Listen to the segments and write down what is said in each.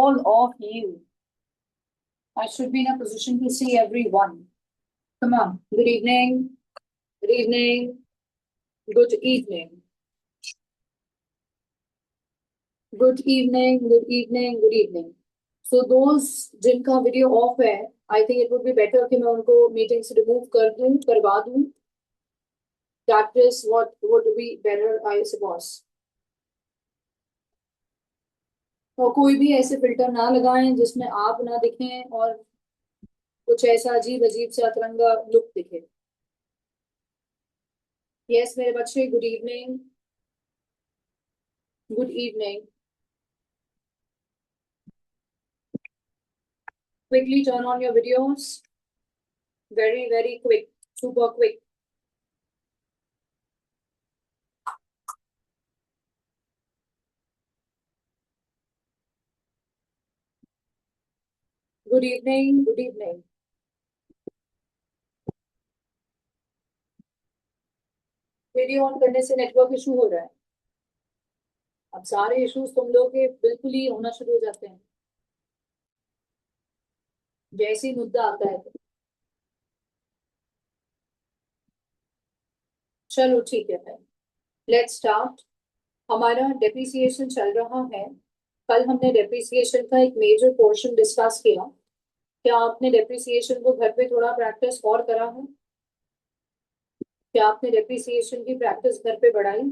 all of you. I should be in a position to see everyone. Come on. Good evening. Good evening. Good evening. Good evening. Good evening. Good evening. So those जिनका video of है, I think it would be better कि मैं उनको meeting से remove कर दूं, करवा दूं. That is what would be better, I suppose. और कोई भी ऐसे फिल्टर ना लगाएं जिसमें आप ना दिखें और कुछ ऐसा अजीब अजीब सा अतरंगा लुक दिखे. यस मेरे बच्चे, good evening. Good evening. Quickly turn on your videos. Very quick. Super quick. Good evening. Good evening. Video on करने से नेटवर्क इशू हो रहा है. अब सारे इश्यूज तुम लोग के बिल्कुल ही होना शुरू हो जाते हैं जैसे ही मुद्दा आता है. चलो ठीक है, लेट्स स्टार्ट. हमारा डेप्रिसिएशन चल रहा है. कल हमने डेप्रिसिएशन का एक मेजर पोर्शन डिस्कस किया. क्या आपने डेप्रिसिएशन को घर पे थोड़ा प्रैक्टिस और करा है? क्या आपने डेप्रिसिएशन की प्रैक्टिस घर पे बढ़ाई?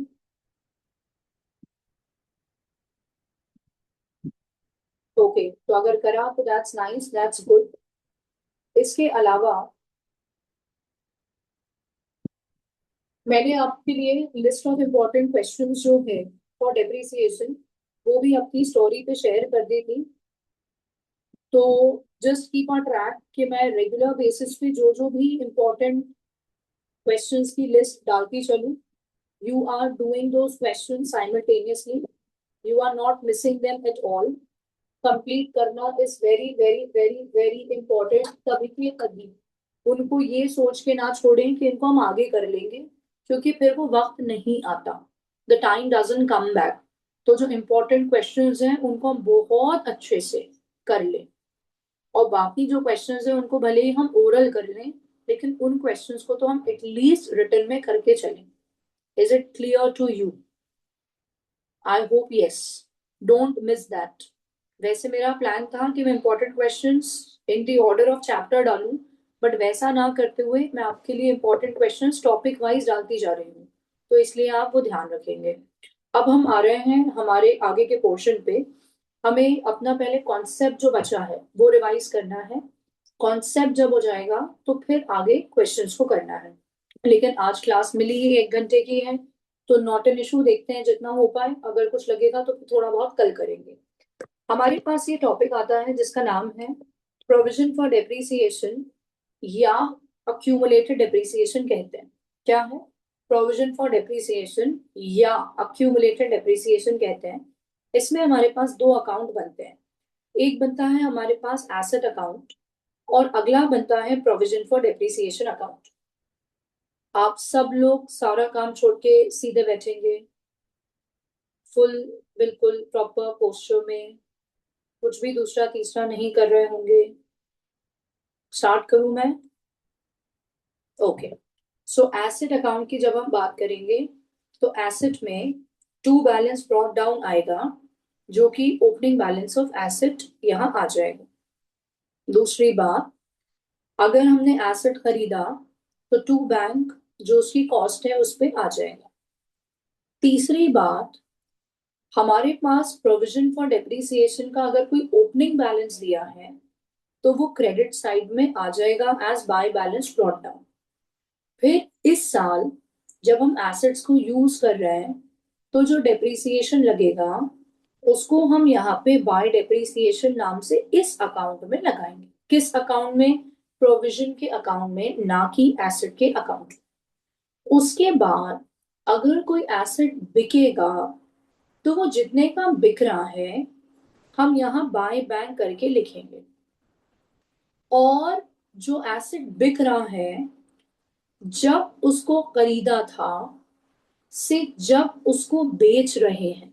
ओके, तो अगर करा तो दैट्स नाइस, दैट्स गुड. इसके अलावा मैंने आपके लिए लिस्ट ऑफ इम्पोर्टेंट क्वेश्चंस जो है फॉर डेप्रिसिएशन वो भी अपनी स्टोरी पे शेयर कर दी थी. तो जस्ट कीप ऑन ट्रैक कि मैं रेगुलर बेसिस पे जो जो भी इम्पोर्टेंट क्वेश्चंस की लिस्ट डालती चलूं. You are doing those questions simultaneously. You are not missing them at all. Complete करना इज वेरी इम्पोर्टेंट. तभी के तभी उनको ये सोच के ना छोड़ें कि इनको हम आगे कर लेंगे, क्योंकि फिर वो वक्त नहीं आता. The time doesn't come back. तो जो इम्पोर्टेंट क्वेश्चंस हैं उनको हम बहुत अच्छे से कर लें, और बाकी जो क्वेश्चंस हैं उनको भले ही हम ओरल कर लें, लेकिन उन क्वेश्चंस को तो हम एटलीस्ट रिटन में करके चलें. Is it clear to you? I hope yes. Don't miss that. वैसे मेरा प्लान था कि मैं important questions in the order of chapter डालूं, बट वैसा ना करते हुए मैं आपके लिए इंपॉर्टेंट क्वेश्चंस टॉपिक वाइज डालती जा रही हूँ. तो इसलिए आप वो ध्यान रखेंगे. अब हम आ रहे हैं हमारे आगे के पोर्शन पे. हमें अपना पहले कॉन्सेप्ट जो बचा है वो रिवाइज करना है. कॉन्सेप्ट जब हो जाएगा तो फिर आगे क्वेश्चंस को करना है. लेकिन आज क्लास मिली ही 1 घंटे की है, तो नॉट एन इशू. देखते हैं जितना हो पाए. अगर कुछ लगेगा तो थोड़ा बहुत कल करेंगे. हमारे पास ये टॉपिक आता है जिसका नाम है प्रोविजन फॉर डेप्रिसिएशन, या अक्यूमुलेटेड डेप्रिसिएशन कहते हैं. क्या है? प्रोविजन फॉर डेप्रिसिएशन या अक्यूमुलेटेड डेप्रिसिएशन कहते हैं. इसमें हमारे पास दो अकाउंट बनते हैं. एक बनता है हमारे पास एसेट अकाउंट, और अगला बनता है प्रोविजन फॉर डेप्रिसिएशन अकाउंट. आप सब लोग सारा काम छोड़ के सीधे बैठेंगे, फुल बिल्कुल प्रॉपर पोस्चर में, कुछ भी दूसरा तीसरा नहीं कर रहे होंगे. स्टार्ट करूं मैं? ओके. सो एसेट अकाउंट की जब हम बात करेंगे तो एसेट में टू बैलेंस ब्रॉट डाउन आएगा, जो कि ओपनिंग बैलेंस ऑफ एसेट यहां आ जाएगा. दूसरी बात, अगर हमने एसेट खरीदा तो टू बैंक जो उसकी कॉस्ट है उस पर आ जाएगा. तीसरी बात, हमारे पास प्रोविजन फॉर डेप्रिसिएशन का अगर कोई ओपनिंग बैलेंस दिया है तो वो क्रेडिट साइड में आ जाएगा as by balance brought down. फिर इस साल जब हम एसेट्स को यूज कर रहे हैं तो जो डेप्रिसिएशन लगेगा उसको हम यहाँ पे बाय डेप्रिसिएशन नाम से इस अकाउंट में लगाएंगे. किस अकाउंट में? प्रोविजन के अकाउंट में, ना कि एसेट के अकाउंट. उसके बाद अगर कोई एसेट बिकेगा तो वो जितने का बिक रहा है हम यहाँ बाय बैंक करके लिखेंगे, और जो एसेट बिक रहा है जब उसको खरीदा था से जब उसको बेच रहे हैं,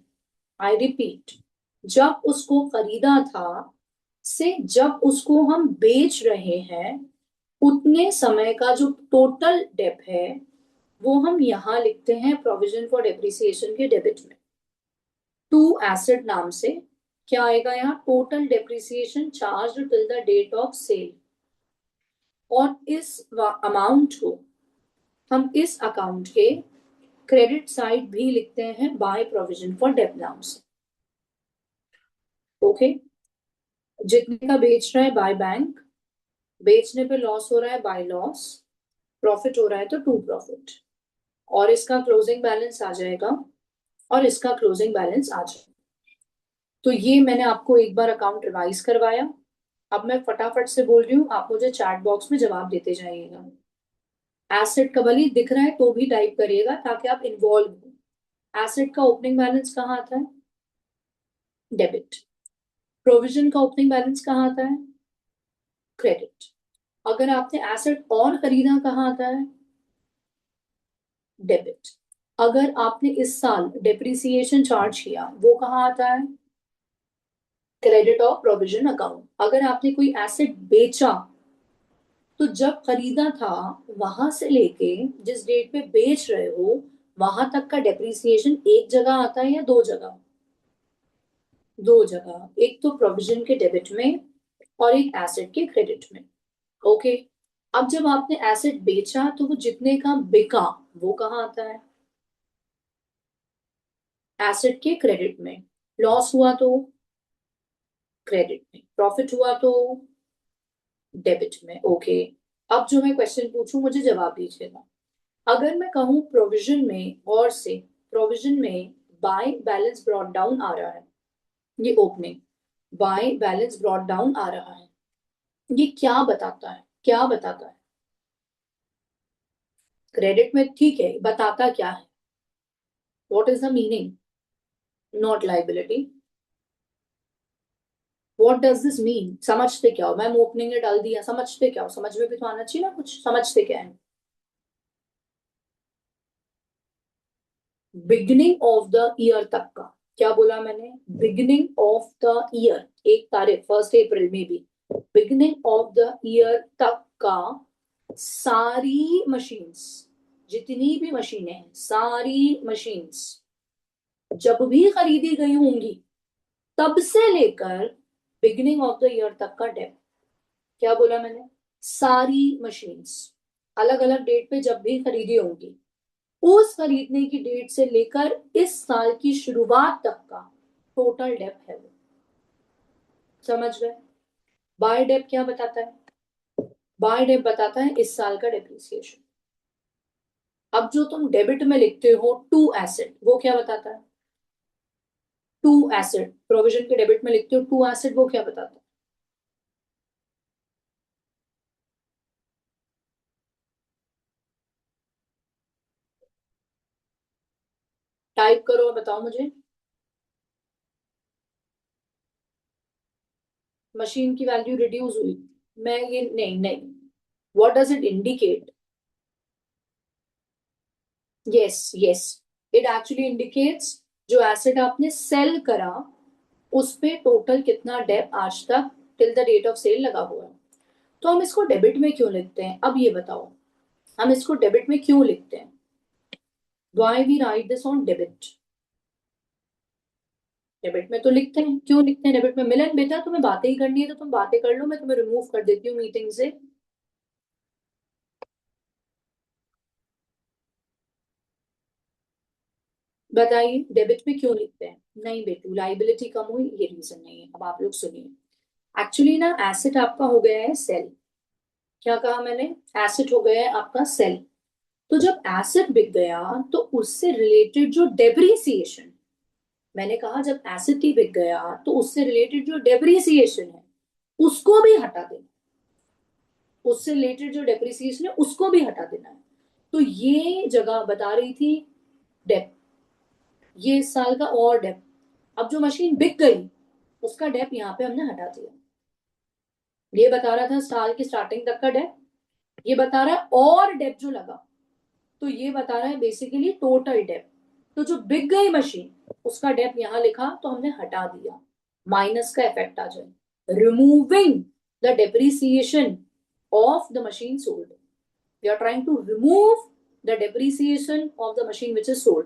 आई रिपीट, जब उसको खरीदा था से जब उसको हम बेच रहे हैं, उतने समय का जो टोटल डेप है वो हम यहां लिखते हैं प्रोविजन फॉर डेप्रिसिएशन के डेबिट में। टू एसेट नाम से क्या आएगा यहाँ, total depreciation charge till the date of sale. और इस अमाउंट को हम इस अकाउंट के क्रेडिट साइड भी लिखते हैं बाय प्रोविजन फॉर डेप नाम से। ओके, जितने का बेच रहा है बाय बैंक, बेचने पे लॉस हो रहा है बाय लॉस, प्रॉफिट हो रहा है तो टू प्रॉफिट, और इसका क्लोजिंग बैलेंस आ जाएगा और इसका क्लोजिंग बैलेंस आ जाएगा। तो ये मैंने आपको एक बार अकाउंट रिवाइज करवाया। अब मैं फटाफट से बोल रही हूँ, आप मुझे चैट बॉक्स में जवाब देते जाइएगा। एसेट का भले दिख रहा है तो भी टाइप करिएगा ताकि आप इन्वॉल्व हो। एसेट का ओपनिंग बैलेंस कहाँ आता है, डेबिट। प्रोविजन का ओपनिंग बैलेंस कहाँ आता है, क्रेडिट। अगर आपने एसेट और खरीदा कहाँ आता है, डेबिट। अगर आपने इस साल डेप्रिसिएशन चार्ज किया वो कहाँ आता है, क्रेडिट ऑफ प्रोविजन अकाउंट। अगर आपने कोई एसेट बेचा तो जब खरीदा था वहां से लेके जिस डेट पे बेच रहे हो वहां तक का डेप्रिसिएशन एक जगह आता है या दो जगह, दो जगह, एक तो प्रोविजन के डेबिट में और एक एसेट के क्रेडिट में। ओके, अब जब आपने एसेट बेचा तो वो जितने का बिका वो कहाँ आता है, एसेट के क्रेडिट में। लॉस हुआ तो क्रेडिट में, प्रॉफिट हुआ तो डेबिट में। ओके, अब जो मैं क्वेश्चन पूछूं मुझे जवाब दीजिएगा। अगर मैं कहूं प्रोविजन में और से, प्रोविजन में बाय बैलेंस ब्रॉट डाउन आ रहा है, ये opening by balance brought down आ रहा है, ये क्या बताता है, क्या बताता है, क्रेडिट में ठीक है, बताता क्या है, what is the meaning, not liability, what does this mean, समझते क्या हो, मैम ओपनिंग ने डाल दिया, समझते क्या हो, समझ में भी तो आना चाहिए ना कुछ, समझते क्या है। बिगिनिंग ऑफ द ईयर तक का, क्या बोला मैंने, बिगिनिंग ऑफ द ईयर, एक तारीख 1 अप्रैल में भी, बिगिनिंग ऑफ द ईयर तक का सारी मशीन्स, जितनी भी मशीनें हैं सारी मशीन्स जब भी खरीदी गई होंगी तब से लेकर बिगिनिंग ऑफ द ईयर तक का डेप। क्या बोला मैंने, सारी मशीन्स अलग अलग डेट पे जब भी खरीदी होंगी उस खरीदने की डेट से लेकर इस साल की शुरुआत तक का टोटल डेप है वो। समझ गए, बाय डेप क्या बताता है, बाय डेप बताता है इस साल का डेप्रिसिएशन। अब जो तुम डेबिट में लिखते हो टू एसेट, वो क्या बताता है, टू एसेट, प्रोविजन के डेबिट में लिखते हो टू एसेट, वो क्या बताता है, टाइप करो और बताओ मुझे। मशीन की वैल्यू रिड्यूस हुई, मैं ये नहीं नहीं, what does it indicate, yes yes, it actually indicates जो एसेट आपने सेल करा उस पे टोटल कितना डेप आज तक till the date of sale लगा हुआ है। तो हम इसको डेबिट में क्यों लिखते हैं, अब ये बताओ, हम इसको डेबिट में क्यों लिखते हैं, why we write this on debit, debit में तो लिखते हैं, क्यों लिखते हैं डेबिट में, मिलन बेटा तुम्हें बातें ही करनी है तो तुम बातें कर लो, मैं तुम्हें रिमूव कर देती हूँ मीटिंग से। बताइए डेबिट में क्यों लिखते हैं, नहीं बेटू लाइबिलिटी कम हुई ये रीजन नहीं है। अब आप लोग सुनिए, एक्चुअली ना एसेट आपका हो गया है सेल, क्या कहा मैंने, एसेट हो गया है आपका सेल। तो जब एसेट बिक गया तो उससे रिलेटेड जो डेप्रिसिएशन, मैंने कहा जब एसेट ही बिक गया तो उससे रिलेटेड जो डेप्रिसिएशन है उसको भी हटा देना, उससे रिलेटेड जो डेप्रिसिएशन है उसको भी हटा देना है। तो ये जगह बता रही थी डेप, ये इस साल का और डेप। अब जो मशीन बिक गई उसका डेप यहाँ पे हमने हटा दिया, ये बता रहा था साल की स्टार्टिंग तक का डेप, ये बता रहा है और डेप जो लगा, तो ये बता रहा है बेसिकली टोटल डेप। तो जो बिक गई मशीन उसका डेप यहाँ लिखा तो हमने हटा दिया, माइनस का इफेक्ट आ जाए, removing the depreciation of the machine sold. We are trying to remove the depreciation of the machine which is sold.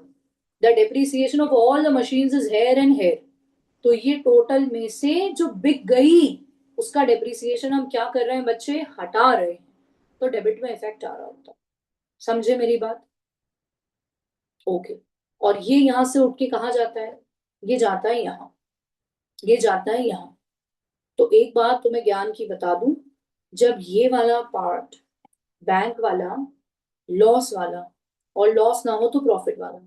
The depreciation of all the machines is here and here. तो ये total में से जो बिक गई उसका depreciation हम क्या कर रहे हैं बच्चे, हटा रहे हैं, तो डेबिट में इफेक्ट आ रहा होता है। समझे मेरी बात? ओके। और ये यहां से उठ के कहा जाता है, ये जाता है यहाँ, ये जाता है यहाँ। तो एक बात तुम्हें ज्ञान की बता दूं, जब ये वाला पार्ट बैंक वाला, लॉस वाला, और लॉस ना हो तो प्रॉफिट वाला,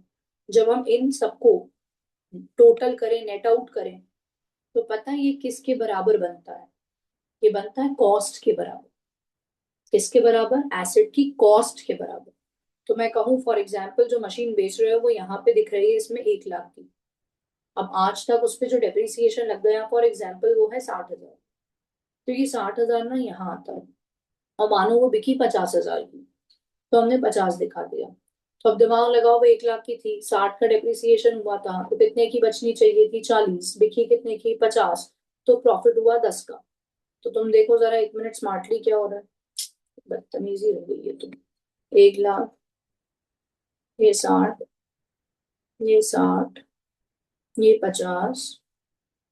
जब हम इन सबको टोटल करें, नेट आउट करें, तो पता है ये किसके बराबर बनता है? ये बनता है कॉस्ट के बराबर। किसके बराबर? एसेट की कॉस्ट के बराबर। तो मैं कहूँ फॉर एग्जाम्पल जो मशीन बेच रहे हो वो यहाँ पे दिख रही है इसमें 1 लाख की, अब आज तक उस पर जो डेप्रिसिएशन लग गया फॉर एग्जाम्पल वो है 60,000, तो ये 60,000 ना यहाँ आता है, और मानो वो बिकी 50,000 की, तो हमने 50 दिखा दिया। तो अब दिमाग लगाओ, वो 1 लाख की थी, 60 का डेप्रिसिएशन हुआ था, तो कितने की बचनी चाहिए थी? 40, बिकी कितने की? 50, तो प्रॉफिट हुआ 10 का। तो तुम देखो जरा 1 मिनट स्मार्टली क्या हो रहा है, बदतमीजी हो गई है तुम। 1 लाख, ये 60, ये 60, ये 50,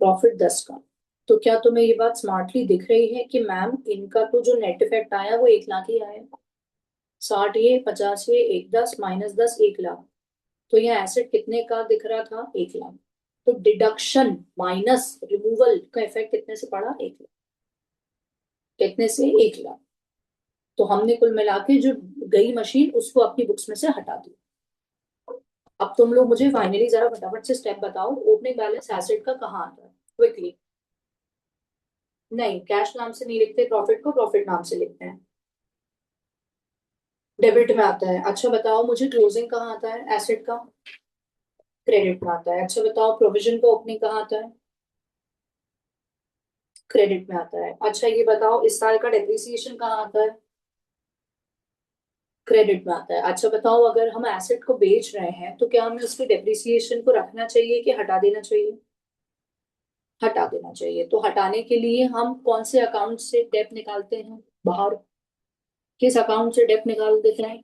प्रॉफिट 10 का। तो क्या तुम्हें ये बात स्मार्टली दिख रही है कि मैम इनका तो जो नेट इफेक्ट आया वो 1 लाख ही आया? 60 ये, 50 ये, एक 10 माइनस 10, 1 लाख। तो यह एसेट कितने का दिख रहा था? 1 लाख। तो डिडक्शन माइनस रिमूवल का इफेक्ट कितने से पड़ा? 1 लाख। कितने से? 1 लाख। तो हमने कुल मिला के जो गई मशीन उसको अपनी बुक्स में से हटा दी। अब तुम लोग मुझे फाइनली जरा फटाफट से स्टेप बताओ, ओपनिंग बैलेंस एसेट का कहाँ आता है क्विकली? नहीं, कैश नाम से नहीं लिखते प्रॉफिट को, प्रॉफिट नाम से लिखते हैं। डेबिट में आता है। अच्छा बताओ मुझे क्लोजिंग कहाँ आता है एसेट का? क्रेडिट में आता है। अच्छा बताओ प्रोविजन का ओपनिंग कहाँ आता है? क्रेडिट में आता है। अच्छा ये बताओ इस साल का डेप्रिसिएशन कहाँ आता है? क्रेडिट में आता है। अच्छा बताओ अगर हम एसेट को बेच रहे हैं तो क्या हमें उसके डेप्रिसिएशन को रखना चाहिए कि हटा देना चाहिए? हटा देना चाहिए। तो हटाने के लिए हम कौन से अकाउंट से डेप निकालते हैं बाहर? किस अकाउंट से डेप निकाल देते हैं?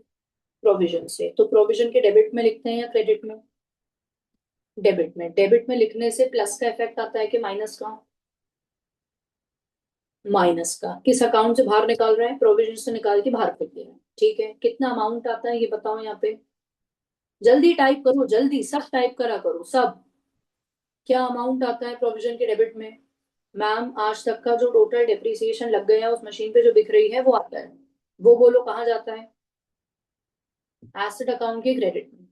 प्रोविजन से। तो प्रोविजन के डेबिट में लिखते हैं या क्रेडिट में? डेबिट में। डेबिट में लिखने से प्लस का इफेक्ट आता है कि माइनस का? माइनस का। किस अकाउंट से बाहर निकाल रहे हैं? प्रोविजन से निकाल के बाहर फेंक रहे हैं। ठीक है, कितना अमाउंट आता है ये बताओ यहाँ पे? जल्दी टाइप करो, जल्दी सब टाइप करा करो सब। क्या अमाउंट आता है प्रोविजन के डेबिट में? मैम आज तक का जो टोटल डेप्रिसिएशन लग गया उस मशीन पे जो बिक रही है वो आता है। वो बोलो कहाँ जाता है? एसेट अकाउंट के क्रेडिट में।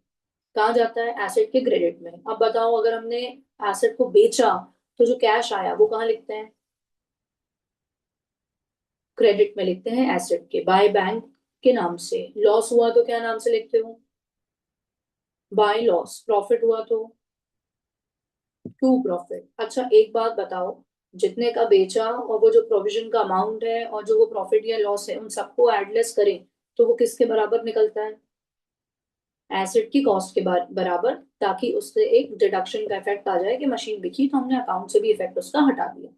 कहाँ जाता है? एसेट के क्रेडिट में। अब बताओ अगर हमने एसेट को बेचा तो जो कैश आया वो कहाँ लिखते हैं? क्रेडिट में लिखते हैं, एसेट के, बाय बैंक के नाम से। लॉस हुआ तो क्या नाम से लिखते हो? By loss. प्रॉफिट हुआ तो टू प्रॉफिट। अच्छा एक बात बताओ, जितने का बेचा और वो जो प्रोविजन का अमाउंट है और जो वो प्रॉफिट या लॉस है उन सबको एडलेस करें तो वो किसके बराबर निकलता है? एसेट की कॉस्ट के बराबर, ताकि उससे एक डिडक्शन का इफेक्ट आ जाए कि मशीन बिकी तो हमने अकाउंट से भी इफेक्ट उसका हटा दिया।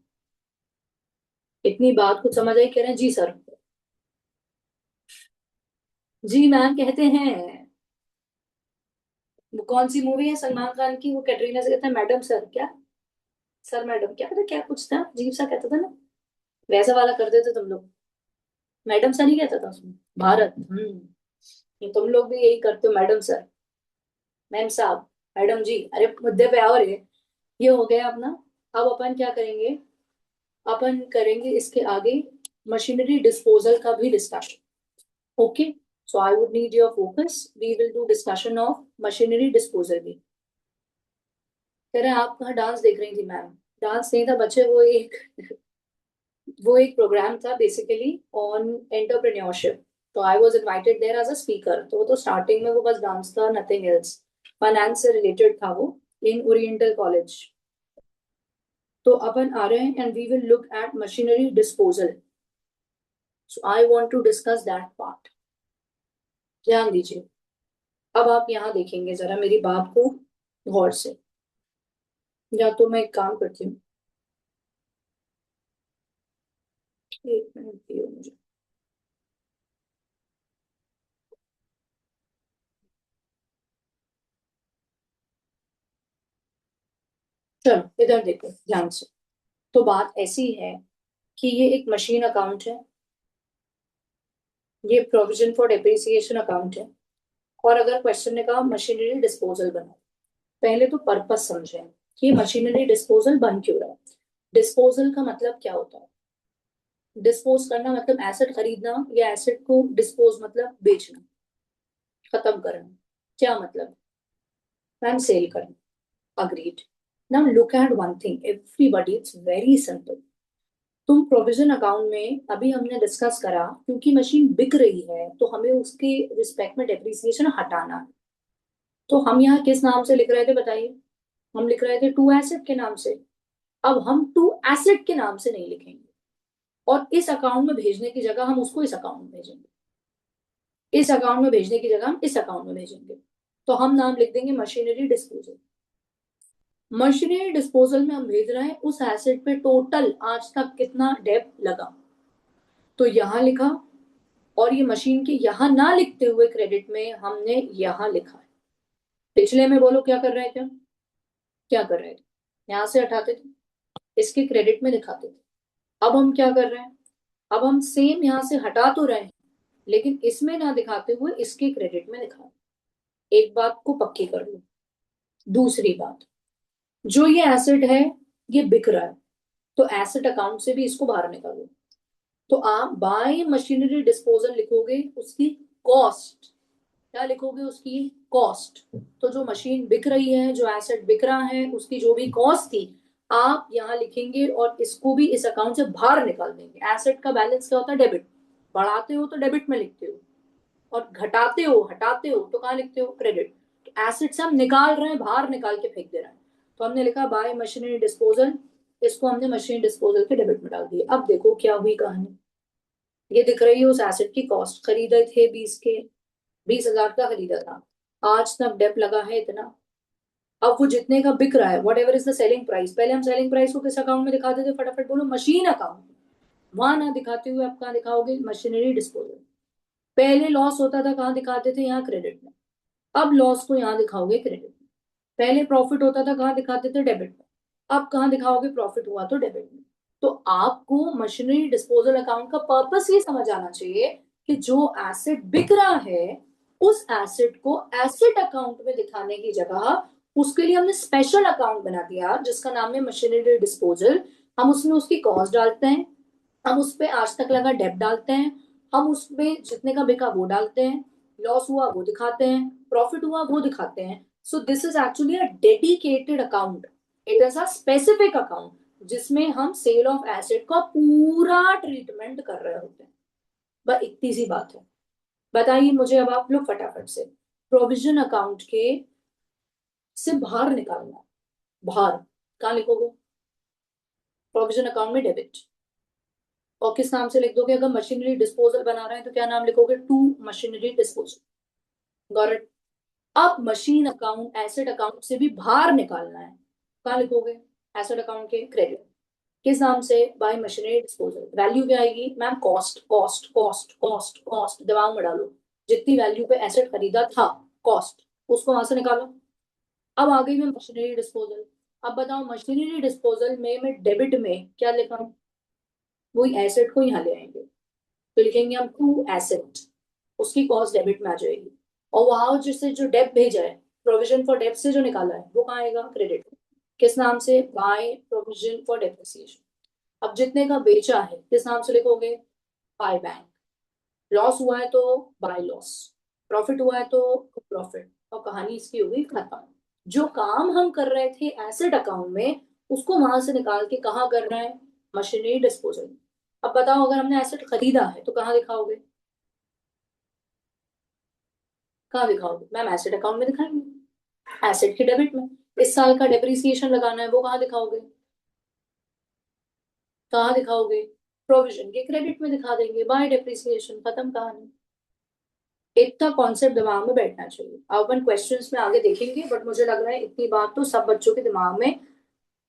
इतनी बात कुछ समझ आई? कह रहे हैं जी सर। जी मैम कहते हैं। वो कौन सी मूवी है सलमान खान की, वो कैटरीना से कहता है मैडम सर क्या? सर मैडम क्या, पता क्या कुछ था अजीब सा कहता था ना, वैसा वाला कर देते तुम लोग। मैडम सर ही कहता था उसमें। भारत। ये तुम लोग भी यही करते हो, मैडम सर, मैम साहब, मैडम जी। अरे मुद्दे पे आओ रे। ये हो गया अपना। अब अपन क्या करेंगे? अपन करेंगे इसके आगे मशीनरी डिस्पोजल का भी discussion. Okay, so I would need your focus, we will do discussion of machinery disposal भी। कह रहे हैं आप कहाँ डांस देख रही थी मैम? डांस नहीं था बच्चे, वो एक प्रोग्राम था बेसिकली ऑन एंटरप्रेन्योरशिप। तो I was invited there as a speaker. तो वो तो स्टार्टिंग में वो बस डांस था, नथिंग एल्स। फाइनेंस से रिलेटेड था वो, इन ओरिएंटल कॉलेज। तो अपन आ रहे हैं and we will look at machinery disposal. So I want to discuss that part. ध्यान दीजिए। अब आप यहाँ देखेंगे जरा मेरी बात को गौर से, या तो मैं एक काम करती हूँ, एक मिनट दियो मुझे। चलो इधर देखो ध्यान से। तो बात ऐसी है कि ये एक मशीन अकाउंट है, ये प्रोविजन फॉर डेप्रिसिएशन अकाउंट है। और अगर क्वेश्चन ने कहा मशीनरी डिस्पोजल बनाओ, पहले तो पर्पस समझें कि मशीनरी डिस्पोजल बन क्यों रहा है। डिस्पोजल का मतलब क्या होता है? डिस्पोज करना मतलब एसेट खरीदना, या एसेट को डिस्पोज मतलब बेचना, खत्म करना। क्या मतलब? मैम सेल करना। Agreed. Now look at one thing everybody, it's very simple. तुम प्रोविजन अकाउंट में अभी हमने डिस्कस करा, क्योंकि मशीन बिक रही है तो हमें उसके रिस्पेक्ट में डेप्रिसिएशन हटाना है। तो हम यहाँ किस नाम से लिख रहे थे बताइए? हम लिख रहे थे टू एसेट के नाम से। अब हम टू एसेट के नाम से नहीं लिखेंगे, और इस अकाउंट में भेजने की जगह हम उसको इस अकाउंट में भेजेंगे, इस अकाउंट में भेजने की जगह हम इस अकाउंट में भेजेंगे। तो हम नाम लिख देंगे मशीनरी डिस्पोजल। मशीनरी डिस्पोजल में हम भेज रहे हैं उस एसेट पे टोटल आज तक कितना डेप लगा, तो यहां लिखा। और ये मशीन के यहां ना लिखते हुए क्रेडिट में हमने यहां लिखा है। पिछले में बोलो क्या कर रहे थे? क्या कर रहे थे? यहां से हटाते थे, इसके क्रेडिट में दिखाते थे। अब हम क्या कर रहे हैं? अब हम सेम यहां से हटा तो रहे हैं, लेकिन इसमें ना दिखाते हुए इसके क्रेडिट में दिखा। एक बात को पक्की कर लो। दूसरी बात, जो ये एसेट है ये बिक रहा है, तो एसेट अकाउंट से भी इसको बाहर निकालो। तो आप बाय मशीनरी डिस्पोजल लिखोगे उसकी कॉस्ट। क्या लिखोगे? उसकी कॉस्ट। तो जो मशीन बिक रही है, जो एसेट बिक रहा है, उसकी जो भी कॉस्ट थी आप यहाँ लिखेंगे, और इसको भी इस अकाउंट से बाहर निकाल देंगे। एसेट का बैलेंस क्या होता है? डेबिट। बढ़ाते हो तो डेबिट में लिखते हो, और घटाते हो हटाते हो तो कहाँ लिखते हो? क्रेडिट। तो एसेट से हम निकाल रहे हैं, बाहर निकाल के फेंक दे रहे हैं। तो हमने लिखा बाय मशीनरी डिस्पोजल, इसको हमने मशीन डिस्पोजल के डेबिट में डाल दिया। अब देखो क्या हुई कहानी। ये दिख रही है उस एसेट की कॉस्ट। खरीदे थे 20 का खरीदा था, आज तक डेप लगा है इतना। अब वो जितने का बिक रहा है, what ever is the selling price, पहले हम सेलिंग प्राइस को किस अकाउंट में दिखाते थे? फटाफट बोलो, मशीन अकाउंट। वहां ना दिखाते हुए आप कहाँ दिखाओगे? Machinery disposal. पहले लॉस होता था, कहाँ दिखाते थे? यहाँ क्रेडिट में। अब लॉस को यहाँ दिखाओगे क्रेडिट में। पहले प्रॉफिट होता था, कहाँ दिखाते थे? डेबिट में। अब कहाँ दिखाओगे? प्रॉफिट हुआ तो डेबिट में। तो आपको मशीनरी डिस्पोजल अकाउंट का पर्पस ये समझ आना चाहिए कि जो एसेट बिक रहा है उस एसेट को एसेट अकाउंट में दिखाने की जगह उसके लिए हमने स्पेशल अकाउंट बना दिया जिसका नाम है मशीनरी डिस्पोजल। हम उसमें उसकी कॉस्ट डालते हैं, हम उस पे आज तक लगा डेप डालते हैं, हम उसमें जितने का बिका वो डालते हैं, लॉस हुआ वो दिखाते हैं, प्रॉफिट हुआ वो दिखाते हैं। So this is actually a dedicated account. It is a specific account जिसमें हम सेल ऑफ एसेट का पूरा ट्रीटमेंट कर रहे होते हैं। बस इतनी सी बात है। बताइए मुझे अब आप लोग फटाफट से, प्रोविजन अकाउंट के से बाहर निकालना है। बाहर कहाँ लिखोगे? प्रोविजन अकाउंट में डेबिट। और किस नाम से लिख दोगे? अगर मशीनरी डिस्पोजल बना रहे हैं तो क्या नाम लिखोगे? To machinery disposal. Got it? अब मशीन अकाउंट एसेट अकाउंट से भी बाहर निकालना है, कहाँ लिखोगे? एसेट अकाउंट के क्रेडिट। किस नाम से? By machinery disposal. वैल्यू क्या आएगी ma'am? Cost cost cost cost cost, दिमाग में डालो। जितनी वैल्यू पे एसेट खरीदा था, कॉस्ट, उसको वहां से निकालो। अब आ गई मैं मशीनरी डिस्पोजल। अब बताओ मशीनरी डिस्पोजल में मैं डेबिट में क्या लिखा हूँ? वही एसेट को यहाँ ले आएंगे, तो लिखेंगे हम टू एसेट, उसकी कॉस्ट डेबिट में आ जाएगी। और वहां जिससे जो डेप भेजा है, प्रोविजन फॉर डेप से जो निकाला है, वो कहाँ आएगा? क्रेडिट। किस नाम से? By provision for depreciation. अब जितने का बेचा है किस नाम से लिखोगे? By bank. लॉस हुआ है तो बाय लॉस, प्रॉफिट हुआ है तो प्रॉफिट, और कहानी इसकी हो गई खत्म। जो काम हम कर रहे थे एसेट अकाउंट में, उसको वहां से निकाल के कहाँ कर रहे हैं? Machinery disposal. अब बताओ अगर हमने एसेट खरीदा है तो कहाँ दिखाओगे? कहाँ दिखाओगे मैम? एसेट अकाउंट में दिखाएंगे, एसेट के डेबिट में। इस साल का डेप्रिसिएशन लगाना है, वो कहाँ दिखाओगे? कहाँ दिखाओगे? प्रोविजन के क्रेडिट में दिखा देंगे, बाय डेप्रिसिएशन, खत्म कहानी। इतना कॉन्सेप्ट दिमाग में बैठना चाहिए। अब अपन क्वेश्चंस में आगे देखेंगे, बट मुझे लग रहा है इतनी बात तो सब बच्चों के दिमाग में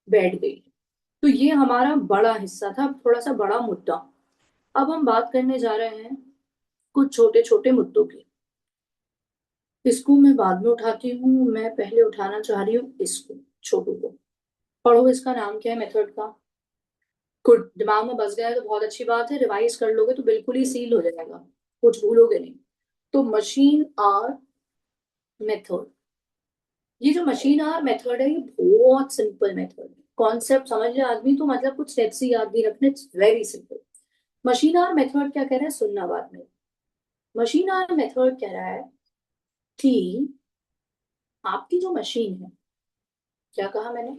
बैठ गई। तो ये हमारा बड़ा हिस्सा था, थोड़ा सा बड़ा मुद्दा। अब हम बात करने जा रहे हैं कुछ छोटे छोटे मुद्दों की। इसको मैं बाद में उठाती हूँ, मैं पहले उठाना चाह रही हूँ इसको, छोटू को। पढ़ो, इसका नाम क्या है मेथड का? गुड, दिमाग में बस गया है तो बहुत अच्छी बात है, रिवाइज कर लोगे तो बिल्कुल ही सील हो जाएगा, कुछ भूलोगे नहीं। तो मशीन आर मेथड, ये जो मशीन आर मेथड है ये बहुत सिंपल मेथड है। कॉन्सेप्ट समझ ले आदमी तो मतलब कुछ स्टेप्स ही याद भी रखने, very simple. Machine hour method क्या कह रहा है सुनना बाद में। मशीन आर मेथड कह रहा है कि आपकी जो मशीन है, क्या कहा मैंने,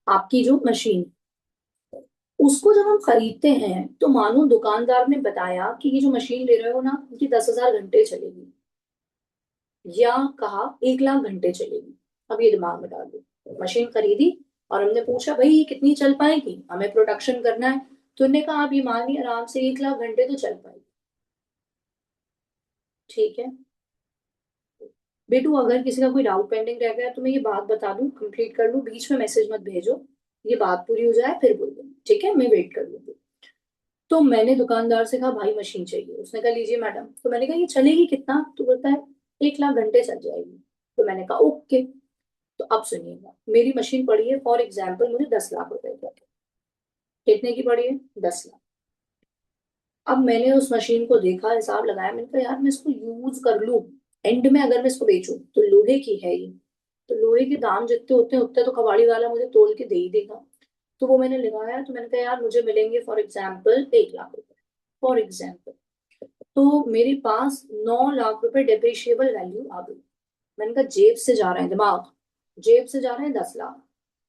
आपकी जो मशीन, उसको जब हम खरीदते हैं तो मानो दुकानदार ने बताया कि ये जो मशीन ले रहे हो ना, ये 10,000 घंटे चलेगी, या कहा 1 लाख घंटे चलेगी। अब ये दिमाग में डाल दो, मशीन खरीदी और हमने पूछा भाई ये कितनी चल पाएगी, हमें प्रोडक्शन करना है। तो उन्होंने कहा आप ये मानिए आराम से 1 लाख घंटे तो चल पाएगी। ठीक है बेटू, अगर किसी का कोई डाउट पेंडिंग रह गया तो मैं ये बात बता दूं, कंप्लीट कर लूं, बीच में मैसेज मत भेजो, ये बात पूरी हो जाए फिर बोल दो, ठीक है, मैं वेट कर लूंगी। तो मैंने दुकानदार से कहा भाई मशीन चाहिए, उसने कहा लीजिए मैडम। तो मैंने कहा ये चलेगी कितना, तो बोलता है 1 लाख घंटे चल जाएगी। तो मैंने कहा ओके। तो अब सुनिएगा, मेरी मशीन पड़ी है फॉर एग्जाम्पल मुझे 10 लाख रुपए की। कितने की पड़ी है? 10 लाख। अब मैंने उस मशीन को देखा, हिसाब लगाया, मैंने कहा यार मैं इसको यूज कर लूं, एंड में अगर मैं इसको बेचूं तो लोहे की है ये, तो लोहे के दाम जितने होते हैं उतने तो कबाड़ी वाला मुझे तोल के दे ही देगा। तो वो मैंने लगाया, तो मैंने कहा यार मुझे मिलेंगे फॉर एग्जाम्पल 1 लाख रुपए, फॉर एग्जाम्पल। तो मेरे पास 9 लाख रुपए डेप्रिशिएबल वैल्यू आ गई। मैंने कहा जेब से जा रहे हैं दिमाग, जेब से जा रहे हैं 10 लाख,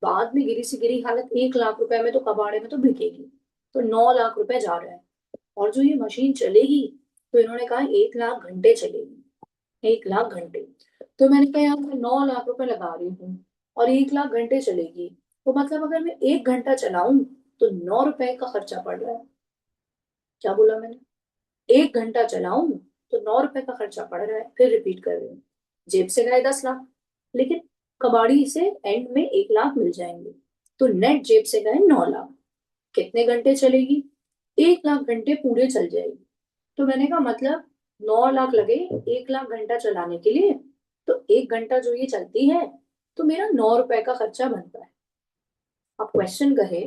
बाद में गिरी सी गिरी हालत 1 लाख रुपए में तो कबाड़े में तो बिकेगी। तो 9 लाख रुपए जा रहे हैं। और जो ये मशीन चलेगी, तो इन्होंने कहा 1 लाख घंटे चलेगी, 1 लाख घंटे। तो मैंने कहा यार मैं 9 लाख रुपए लगा रही हूँ और 1 लाख घंटे चलेगी, तो मतलब अगर मैं 1 घंटा चलाऊं तो 9 रुपए का खर्चा पड़ रहा है। क्या बोला मैंने? 1 घंटा चलाऊं तो 9 रुपए का खर्चा पड़ रहा है, फिर रिपीट कर रही हूँ। जेब से गए 10 लाख, लेकिन कबाड़ी से एंड में 1 लाख मिल जाएंगे, तो नेट जेब से गए 9 लाख। कितने घंटे चलेगी? 1 लाख घंटे पूरे चल जाएगी। तो मैंने कहा मतलब 9 लाख लगे 1 लाख घंटा चलाने के लिए, तो 1 घंटा जो ये चलती है तो मेरा 9 रुपए का खर्चा बनता है। अब क्वेश्चन कहे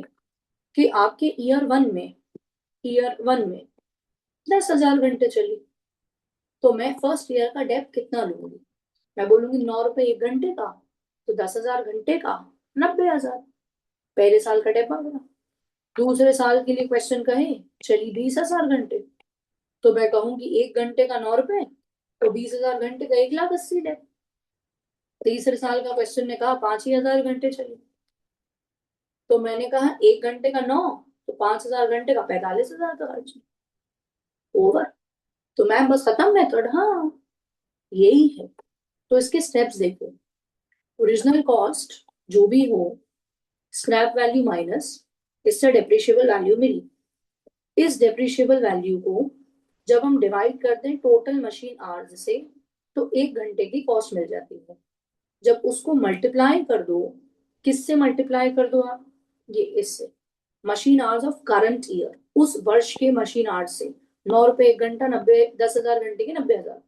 कि आपके ईयर वन में 10,000 घंटे चली, तो मैं फर्स्ट ईयर का डेप कितना लूंगी? मैं बोलूंगी 9 रुपए 1 घंटे का, तो 10,000 घंटे का 90,000, पहले साल का डेप आ गया। दूसरे साल के लिए क्वेश्चन कहे चली 20,000 घंटे, तो मैं कहूंगी 1 घंटे का 9 रुपए, तो 20,000 घंटे का 1,80,000 डेप। तीसरे साल का क्वेश्चन ने कहा 5,000 घंटे चली, तो मैंने कहा 1 घंटे का 9, तो 5,000 घंटे का 45,000 का खर्च। ओवर। तो मैम बस खत्म मेथड? हाँ, यही है। तो इसके स्टेप्स देखो, ओरिजिनल कॉस्ट जो भी हो, स्क्रैप वैल्यू माइनस, इससे डेप्रिशिएबल वैल्यू मिली। इस डेप्रिशिएबल वैल्यू को जब हम डिवाइड करते हैं टोटल मशीन आवर्स से, तो 1 घंटे की कॉस्ट मिल जाती है। जब उसको मल्टीप्लाई कर दो, किससे मल्टीप्लाई कर दो आप? ये इससे, machine hours of current year, उस वर्ष के मशीन आवर्स से। 9 रुपए 1 घंटा, 10,000 घंटे के 90,000,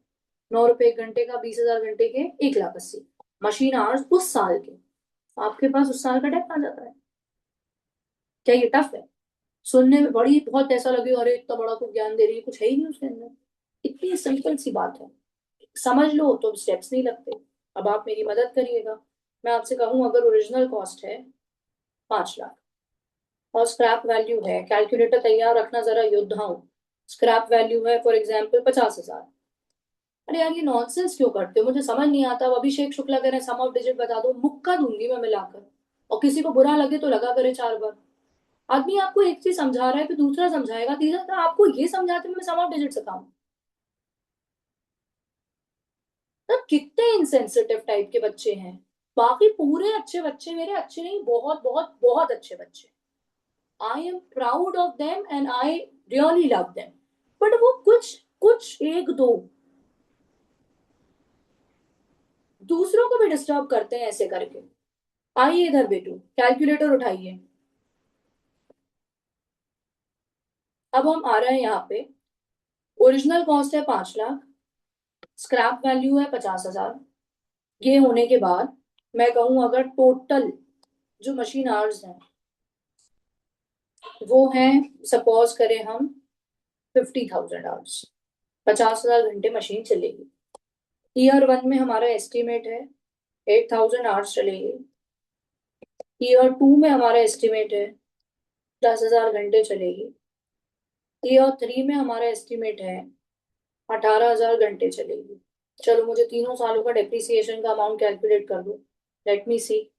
9 रुपए 1 घंटे का 20,000 घंटे के 1,80,000 मशीन आवर्स उस साल के। आपके पास उस साल का डेप आ जाता है। क्या ये टफ है? सुनने में बड़ी बहुत ऐसा लगे अरे इतना बड़ा कुछ ज्ञान दे रही है, कुछ है ही नहीं उसके अंदर। इतनी सिंपल सी बात है, समझ लो तो स्टेप्स नहीं लगते। अब आप मेरी मदद करिएगा, मैं आपसे कहूं अगर ओरिजिनल कॉस्ट है 5 लाख और स्क्रैप वैल्यू है, कैलकुलेटर तैयार रखना जरा योद्धाओं, स्क्रैप वैल्यू है फॉर एग्जाम्पल 50,000। अरे यार ये नॉनसेंस क्यों करते हो, मुझे समझ नहीं आता। अब अभिषेक शुक्ला कह रहे हैं सम ऑफ डिजिट बता दो, मुक्का दूंगी मैं मिलाकर। और किसी को बुरा लगे तो लगा करे 4 बार। आदमी आपको एक चीज समझा रहा है, फिर दूसरा समझाएगा, तीसरा आपको ये समझाते मैं सम ऑफ डिजिट सिखाऊं? तो कितने इनसेंसिटिव टाइप के बच्चे हैं। बाकी पूरे अच्छे बच्चे, मेरे अच्छे नहीं, बहुत बहुत बहुत अच्छे बच्चे। I am proud of them and I really love them. But वो कुछ कुछ एक दो दूसरों को भी डिस्टर्ब करते हैं ऐसे करके। आइए इधर बेटू, कैलकुलेटर उठाइए। अब हम आ रहे हैं यहाँ पे, ओरिजिनल कॉस्ट है 5 लाख, स्क्रैप वैल्यू है 50,000। ये होने के बाद मैं कहूँ अगर टोटल जो मशीन आवर्स हैं वो हैं, सपोज करें हम 50,000 आवर्स, 50,000 घंटे मशीन चलेगी। ईयर 1 में हमारा एस्टिमेट है 8,000 आवर्स चलेगी। ईयर 2 में हमारा एस्टिमेट है 10,000 घंटे चलेगी। ईयर 3 में हमारा एस्टिमेट है 18,000 घंटे चलेगी। चलो मुझे तीनों सालों का डेप्रिसिएशन का अमाउंट कैलकुलेट कर दो, let me see.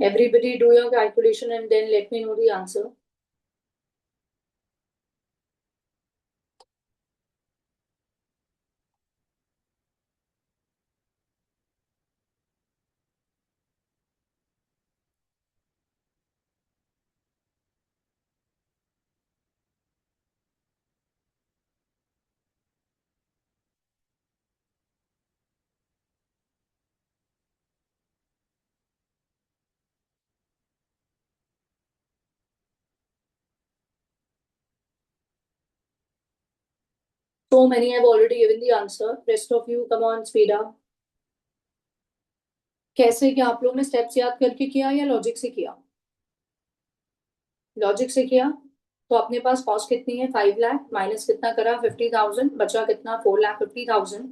Everybody do your calculation and then let me know the answer. So many have already given the answer. Rest of you, come on, speed up. कैसे, क्या आप लोगों ने steps याद करके किया या लॉजिक से किया? लॉजिक से किया तो अपने पास कॉस्ट कितनी है? 5 लाख माइनस कितना करा? 50,000, बचा कितना? 4,50,000।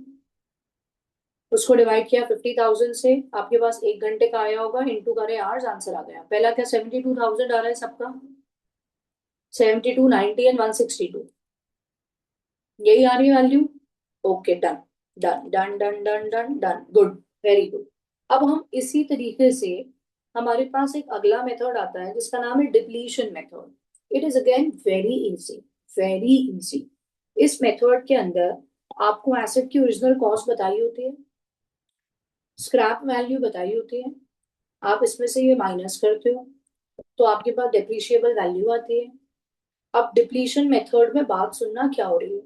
उसको डिवाइड किया 50,000 से, आपके पास 1 घंटे का आया होगा, इंटू करे आवर्स, आंसर आ गया। पहला क्या 72,000 आ रहा है सबका? 72, 90 एंड 162, यही आ रही है value. Okay, done done done done done done done, good, very good. अब हम इसी तरीके से, हमारे पास एक अगला मेथड आता है जिसका नाम है depletion method. It is again very easy, very easy. इस मेथड के अंदर आपको एसेट की ओरिजिनल कॉस्ट बताई होती है, स्क्रैप वैल्यू बताई होती है, आप इसमें से ये माइनस करते हो तो आपके पास डेप्रिशिएबल वैल्यू आती है। अब डिप्लीशन मेथड में बात सुनना क्या हो रही है।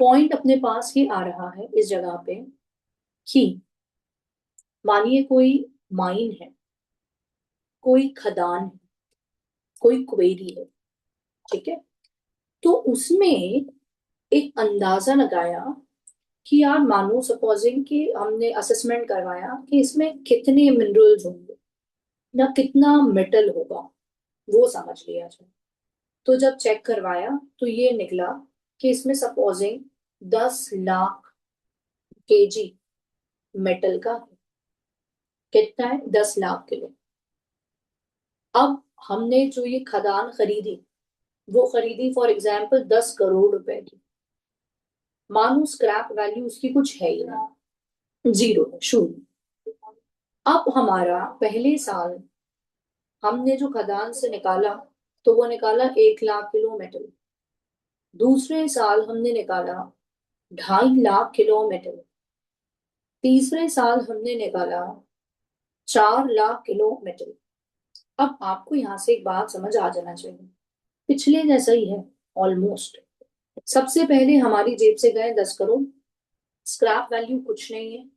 पॉइंट अपने पास ये आ रहा है इस जगह पे कि मानिए कोई माइन है, कोई खदान है, कोई क्वेरी है, ठीक है। तो उसमें एक अंदाजा लगाया कि यार मानो सपोजिंग कि हमने असेसमेंट करवाया कि इसमें कितने मिनरल्स होंगे या कितना मेटल होगा, वो समझ लिया जाए। तो जब चेक करवाया तो ये निकला कि इसमें सपोजिंग 10 लाख केजी मेटल का है। कितना है? 10 लाख किलो। अब हमने जो ये खदान खरीदी, वो खरीदी फॉर एग्जाम्पल 10 करोड़ रुपए की। मानो स्क्रैप वैल्यू उसकी कुछ है ही नहीं, जीरो है, शून्य। अब हमारा पहले साल हमने जो खदान से निकाला तो वो निकाला 1 लाख किलो मेटल। दूसरे साल हमने निकाला 2.5 लाख किलो मेटल। तीसरे साल हमने निकाला 4 लाख किलो मेटल। अब आपको यहाँ से एक बात समझ आ जाना चाहिए, पिछले जैसा ही है ऑलमोस्ट। सबसे पहले हमारी जेब से गए 10 करोड़, स्क्रैप वैल्यू कुछ नहीं है,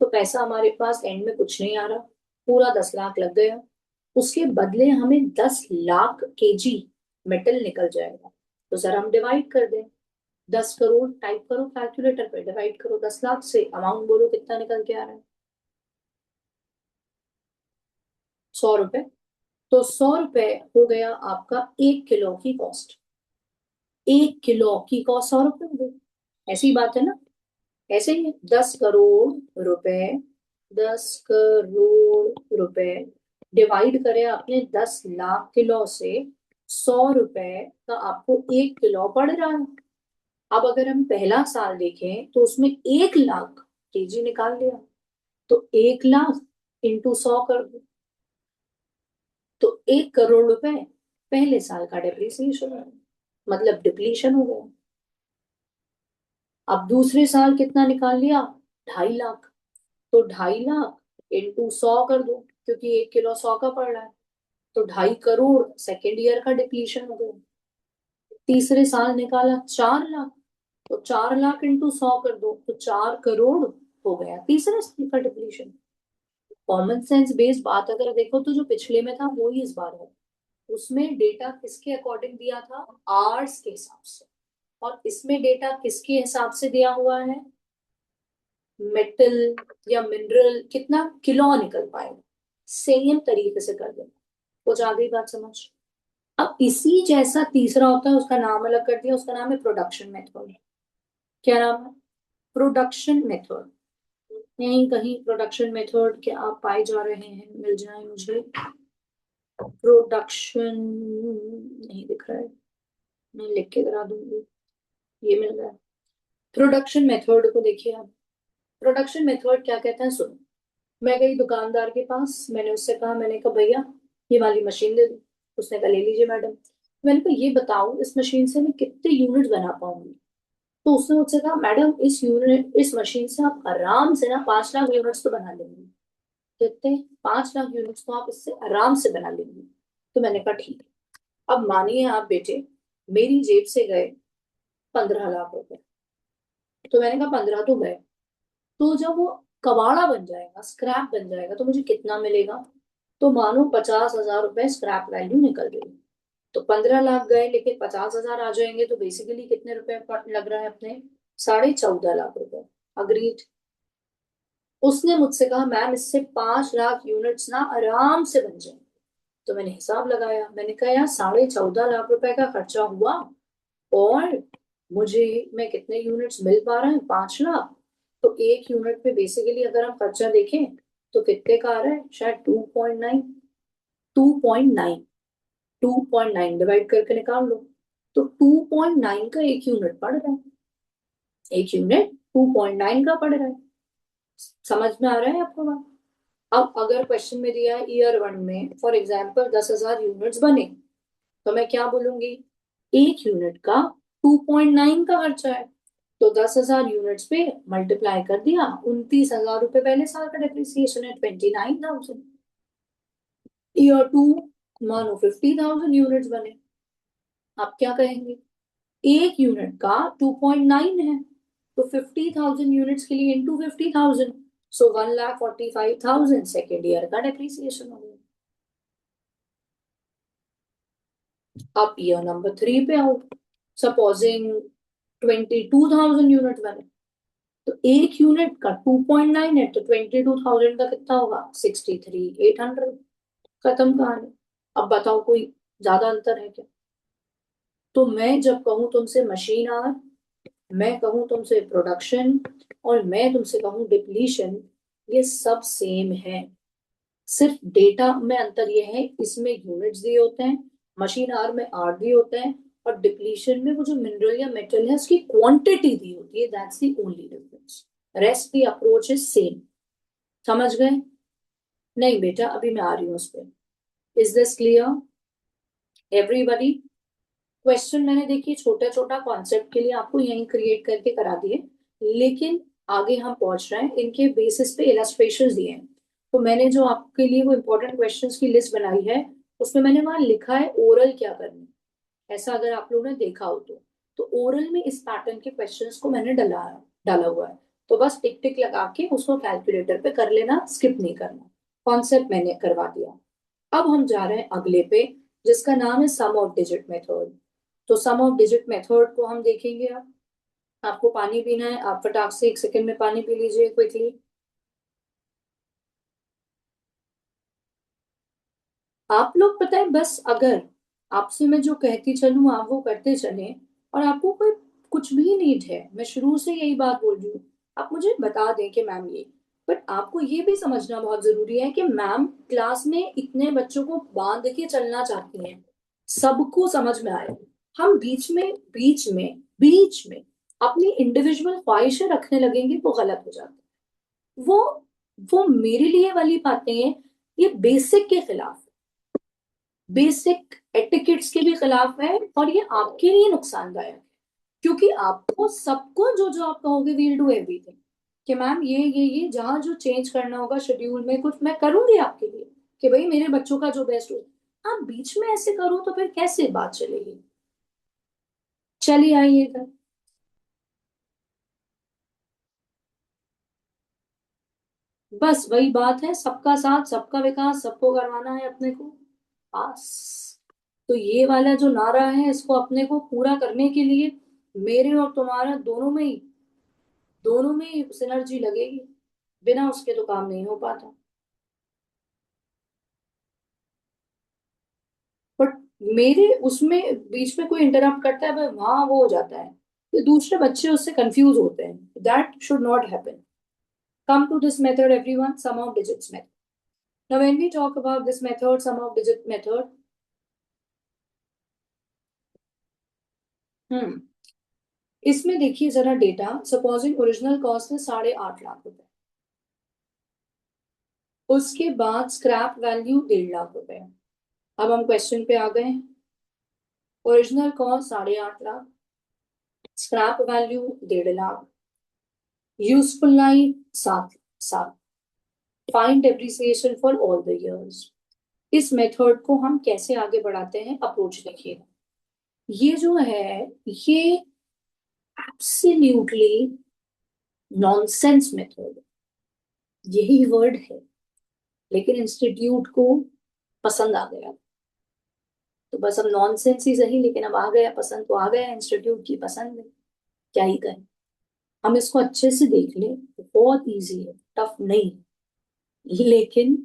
तो पैसा हमारे पास एंड में कुछ नहीं आ रहा, पूरा 10 लाख लग गया। उसके बदले हमें 10 लाख केजी मेटल निकल जाएगा। तो सर हम डिवाइड कर दें, 10 करोड़ टाइप करो कैलकुलेटर पे, डिवाइड करो 10 लाख से, अमाउंट बोलो कितना निकल के आ रहा है? 100 रुपए। तो 100 रुपए हो गया आपका 1 किलो की कॉस्ट। 1 किलो की कॉस्ट 100 रुपए हो गई, ऐसी बात है ना? ऐसे ही है, 10 करोड़ रुपए, 10 करोड़ रुपए डिवाइड करें आपने 10 लाख किलो से, 100 रुपए का आपको 1 किलो पड़ रहा है। अब अगर हम पहला साल देखें तो उसमें 1 लाख केजी निकाल लिया, तो 1 लाख इंटू 100 कर दो, तो 1 करोड़ रुपए पहले साल का डेप्रिसिएशन है, मतलब डिप्लीशन हो गया। अब दूसरे साल कितना निकाल लिया, 2.5 लाख। तो 2.5 लाख इंटू 100 कर दो, क्योंकि 1 किलो 100 का पड़ रहा है। तो 2.5 करोड़ सेकेंड ईयर का डिप्लीशन हो गया। तीसरे साल निकाला 4 लाख, तो 4 लाख इंटू 100 कर दो, तो 4 करोड़ हो गया तीसरे साल का डिप्लीशन। कॉमन सेंस बेस्ड बात अगर देखो तो जो पिछले में था वो ही इस बार है। उसमें डेटा किसके अकॉर्डिंग दिया था, आर्स के हिसाब से। और इसमें डेटा किसके हिसाब से दिया हुआ है, मेटल या मिनरल कितना किलो निकल पाएगा, सेम तरीके से कर देना। कुछ आ गई बात समझ। अब इसी जैसा तीसरा होता है, उसका नाम अलग कर दिया, उसका नाम है प्रोडक्शन मेथड। क्या नाम है, प्रोडक्शन मेथड। यहीं कहीं प्रोडक्शन मेथड के आप पाए जा रहे हैं, मिल जाए मुझे। प्रोडक्शन नहीं दिख रहा है, मैं लिख के करा दूंगी। ये मिल रहा है। प्रोडक्शन मेथड को देखिए आप। प्रोडक्शन मेथड क्या कहता है सुनो। मैं गई दुकानदार के पास, मैंने उससे कहा, मैंने कहा भैया ये वाली मशीन दे दो। उसने कहा ले लीजिए मैडम। मैंने कहा ये बताओ इस मशीन से मैं कितने यूनिट बना पाऊंगी। तो उसने मुझसे कहा मैडम इस मशीन से आप आराम से ना 5 लाख यूनिट्स तो बना लेंगी। कितने, 5 लाख यूनिट्स तो आप इससे आराम से बना लेंगी। तो मैंने कहा ठीक है। अब मानिए आप बेटे मेरी जेब से गए 15 लाख रुपए। तो मैंने कहा 15 तो गए, तो जब वो कबाड़ा बन जाएगा, स्क्रैप बन जाएगा, तो मुझे कितना मिलेगा। तो मानो 50,000 रुपए स्क्रैप वैल्यू निकल गई। तो 15 लाख गए, लेकिन 50,000 आ जाएंगे, तो बेसिकली कितने रुपए लग रहा है अपने, 14.5 लाख रुपए। अग्रीड। उसने मुझसे कहा मैम इससे 5 लाख यूनिट्स ना आराम से बन जाए। तो मैंने हिसाब लगाया, मैंने कहा यार 14.5 लाख रुपए का खर्चा हुआ, और मुझे मैं कितने यूनिट्स मिल पा रहे हैं, 5 लाख। तो एक यूनिट पे बेसिकली अगर हम खर्चा देखें तो कितने का आ रहा है, शायद 2.9। 2.9, 2.9 डिवाइड करके निकाल लो। तो 2.9 का एक यूनिट पड़ रहा है, एक यूनिट 2.9 का पड़ रहा है। समझ में आ रहा है आपको बात। अब अगर क्वेश्चन में दिया है ईयर 1 में फॉर एग्जाम्पल 10,000 यूनिट्स बने, तो मैं क्या बोलूंगी, एक यूनिट का 2.9 का खर्चा है। तो 10,000 यूनिट्स पे मल्टीप्लाई कर दिया, 29,000 रुपए पहले साल का डेप्रिसिएशन है, 29,000। ईयर 2 मानो 50,000 यूनिट्स बने। आप क्या कहेंगे, एक यूनिट का 2.9 है, तो 50,000 यूनिट्स के लिए इंटू 50,000, सो 1,45,000 सेकेंड ईयर का डेप्रिसिएशन हो गया। अब ईयर नंबर 3 पे आओ। सपोजिंग 22,000 यूनिट बने, तो एक यूनिट का 2.9 है, तो 22,000 का कितना होगा, 63,800। खत्म कहानी। अब बताओ कोई ज्यादा अंतर है क्या। तो मैं जब कहूं तुमसे मशीन आर, मैं कहूं तुमसे प्रोडक्शन, और मैं तुमसे कहूं डिप्लीशन, ये सब सेम है। सिर्फ डेटा में अंतर ये है, इसमें यूनिट्स दिए होते हैं, मशीन आर में आर दिए होते हैं, और डिप्लीशन में वो जो मिनरल या मेटल है उसकी क्वांटिटी दी होती है, that's the only difference. Rest the approach is same. समझ गए। नहीं बेटा अभी मैं आ रही हूँ उस पर। Is this clear everybody. Question मैंने देखिए छोटा छोटा कॉन्सेप्ट के लिए आपको यहीं क्रिएट करके करा दिए, लेकिन आगे हम पहुंच रहे हैं, इनके बेसिस पे इलस्ट्रेशंस दिए हैं। तो मैंने जो आपके लिए वो इंपॉर्टेंट क्वेश्चंस की लिस्ट बनाई है, उसमें मैंने वहां लिखा है ओरल क्या करना है। ऐसा अगर आप लोगों ने देखा हो तो ओरल में इस पैटर्न के क्वेश्चंस को मैंने डाला डाला हुआ है। तो बस टिक टिक लगा के उसको कैलकुलेटर पे कर लेना, स्किप नहीं करना। कॉन्सेप्ट मैंने करवा दिया। अब हम जा रहे हैं अगले पे, जिसका नाम है सम ऑफ डिजिट मेथड। तो सम ऑफ डिजिट मेथड को हम देखेंगे। अब आपको पानी पीना है, आप फटाक से 1 सेकंड में पानी पी लीजिए क्विकली। आप लोग पता है बस अगर आपसे मैं जो कहती चलूं आप वो करते चलें, और आपको कोई कुछ भी नीड है, मैं शुरू से यही बात बोल रही हूँ, आप मुझे बता दें कि मैम ये। बट आपको ये भी समझना बहुत जरूरी है कि मैम क्लास में इतने बच्चों को बांध के चलना चाहती हैं, सबको समझ में आए। हम बीच में अपनी इंडिविजुअल ख्वाहिशें रखने लगेंगे वो गलत हो जाता है। वो मेरे लिए वाली बातें हैं, ये बेसिक के खिलाफ है। बेसिक एटिकेट्स के भी खिलाफ है और ये आपके लिए नुकसानदायक है, क्योंकि आपको सबको जो जो आप कहोगे वील डू एवरीथिंग, कि मैम ये जहाँ जो चेंज करना होगा शेड्यूल में कुछ मैं करूंगी आपके लिए, कि भाई मेरे बच्चों का जो बेस्ट हो। आप बीच में ऐसे करो तो फिर कैसे बात चलेगी। चलिए आइए इधर। बस वही बात है, सबका साथ सबका विकास सबको करवाना है अपने को, बस। तो ये वाला जो नारा है इसको अपने को पूरा करने के लिए मेरे और तुम्हारा दोनों में ही सिनर्जी लगेगी, बिना उसके तो काम नहीं हो पाता। बट मेरे उसमें बीच में कोई इंटरप्ट करता है वहां वो हो जाता है, तो दूसरे बच्चे उससे कंफ्यूज होते हैं, that should not happen. Come to this method, everyone, sum of digits method. Now, when we talk about this method, sum of digit method, हम्म इसमें देखिए जरा डेटा, सपोजिंग ओरिजिनल कॉस्ट है 8.5 लाख रुपए, उसके बाद स्क्रैप वैल्यू 1.5 लाख रुपए। अब हम क्वेश्चन पे आ गए हैं। Original cost 8.5 lakh, scrap value 1.5 lakh, useful life 7 साल, find depreciation for all the years. इस मेथड को हम कैसे आगे बढ़ाते हैं, अप्रोच देखिए। ये जो है ये एब्सोल्युटली नॉनसेंस मेथड, यही वर्ड है, लेकिन इंस्टीट्यूट को पसंद आ गया। तो बस अब नॉनसेंस ही सही, लेकिन अब आ गया पसंद, तो आ गया, इंस्टीट्यूट की पसंद है, क्या ही करें। हम इसको अच्छे से देख लें, बहुत इजी है, टफ नहीं है, लेकिन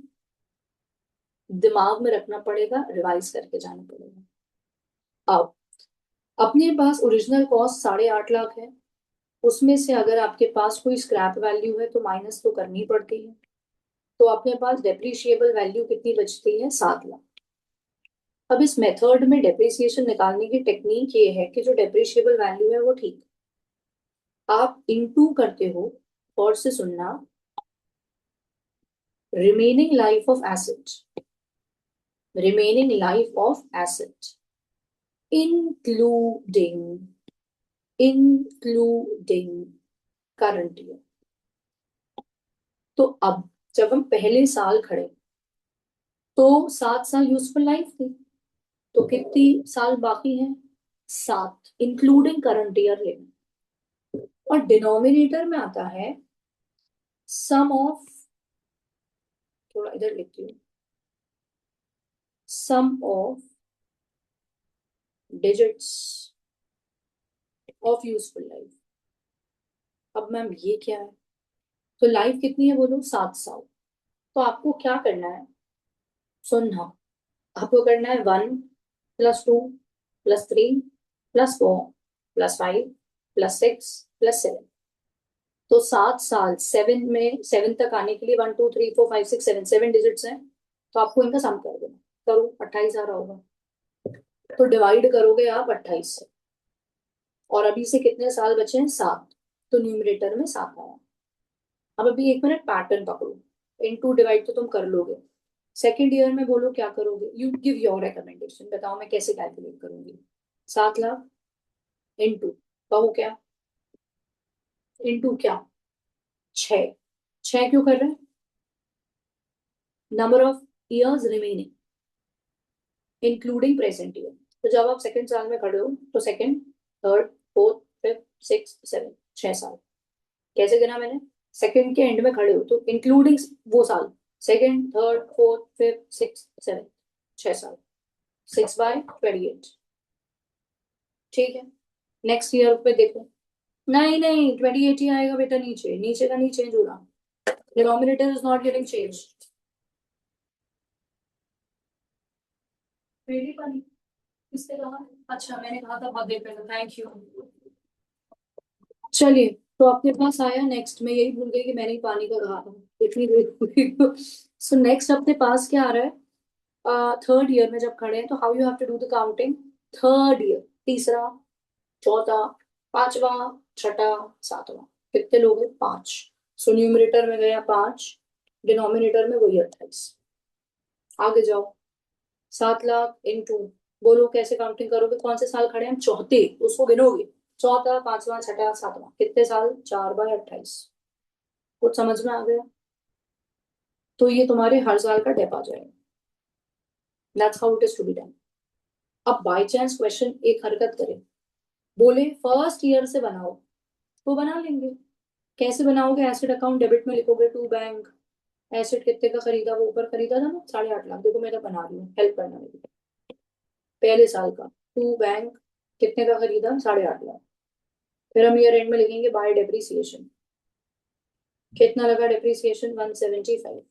दिमाग में रखना पड़ेगा, रिवाइज करके जाना पड़ेगा। अब अपने पास ओरिजिनल कॉस्ट 8.5 लाख है, उसमें से अगर आपके पास कोई स्क्रैप वैल्यू है तो माइनस तो करनी पड़ती है, तो अपने पास डेप्रिशिएबल वैल्यू कितनी बचती है, 7 लाख। अब इस मेथड में डेप्रिसिएशन निकालने की टेक्निक ये है कि जो डेप्रिशिएबल वैल्यू है वो ठीक, आप इनटू करते हो, और से सुनना, remaining life of asset, remaining life of asset including including current year. तो अब जब हम पहले साल खड़े, तो 7 साल यूजफुल लाइफ थी, तो कितनी साल बाकी है, 7 इंक्लूडिंग करंट ईयर लेना। और डिनोमिनेटर में आता है सम ऑफ, थोड़ा इधर लिखती हूँ, sum of digits of useful life. अब मैम ये क्या है, तो लाइफ कितनी है बोलो, 7 साल। तो आपको क्या करना है, सुनना, आपको करना है 1 + 2 + 3 + 4 +5 +6 +7। तो 7 साल, 7 तक आने के लिए 1 2 3 4 5 6 7 7 डिजिट्स हैं, तो आपको इनका सम कर देना। करो, 28 आ रहा होगा, तो डिवाइड करोगे आप 28 से, और अभी से कितने साल बचे हैं, 7, तो न्यूमरेटर में 7 आया। अब अभी 1 मिनट पैटर्न पकड़ो, इनटू डिवाइड तो तुम कर लोगे, सेकेंड ईयर में बोलो क्या करोगे, यू गिव योर रिकमेंडेशन, बताओ मैं कैसे कैलकुलेट करूंगी। 7 लाख इंटू, कहो क्या, इंटू क्या, 6। 6 क्यों कर रहे हैं, number of years remaining including present year. तो जब आप सेकंड साल में खड़े हो, तो second, third, fourth, fifth, six, seven, 6 साल। कैसे गिना मैंने, सेकंड के एंड में खड़े हो तो इंक्लूडिंग वो साल, second, third, fourth, fifth, six, seven, 6 साल, 6/28। ठीक है, नेक्स्ट ईयर पे देखो, नहीं नहीं 28 ही आएगा बेटा, नीचे नीचे का नहीं चेंज हो रहा, denominator is not getting change. मेरी पानी किसने कहा, अच्छा मैंने कहा था बहुत देर पहले, थैंक यू। चलिए, तो आपके पास आया नेक्स्ट, मैं यही भूल गई कि मैंने ही पानी का कहा था, इतनी देर। सो नेक्स्ट अपने पास क्या आ रहा है, थर्ड ईयर में जब खड़े हैं, तो how you have to do the counting, third year, तीसरा, चौथा, पांचवा, छठा, सातवां, कितने लोग हैं, 5। सो न्यूमरेटर में गया 5, डिनोमिनेटर में वही 28। आगे जाओ, 7 लाख इंटू, बोलो कैसे काउंटिंग करोगे, कौन से साल खड़े हैं हम, चौथे, उसको गिनोगे, चौथा, पांचवा, छठा, सातवां, कितने साल, 4/28। कुछ समझ में आ गया? तो ये तुम्हारे हर साल का डेप आ जाएगा। That's how it is to be done. अब बाई चांस क्वेश्चन एक हरकत करे, बोले फर्स्ट ईयर से बनाओ, तो बना लेंगे। कैसे बनाओगे, एसेट अकाउंट डेबिट में लिखोगे टू बैंक, एसेट कितने का खरीदा, वो ऊपर खरीदा था ना 8.5 लाख, देखो मैं तो बना रही हूँ, हेल्प करना मेरी, पहले साल का टू बैंक कितने का खरीदा, 8.5 लाख। फिर हम ईयर एंड में लिखेंगे बाय डेप्रिसिएशन, कितना लगा डेप्रिसिएशन, 175।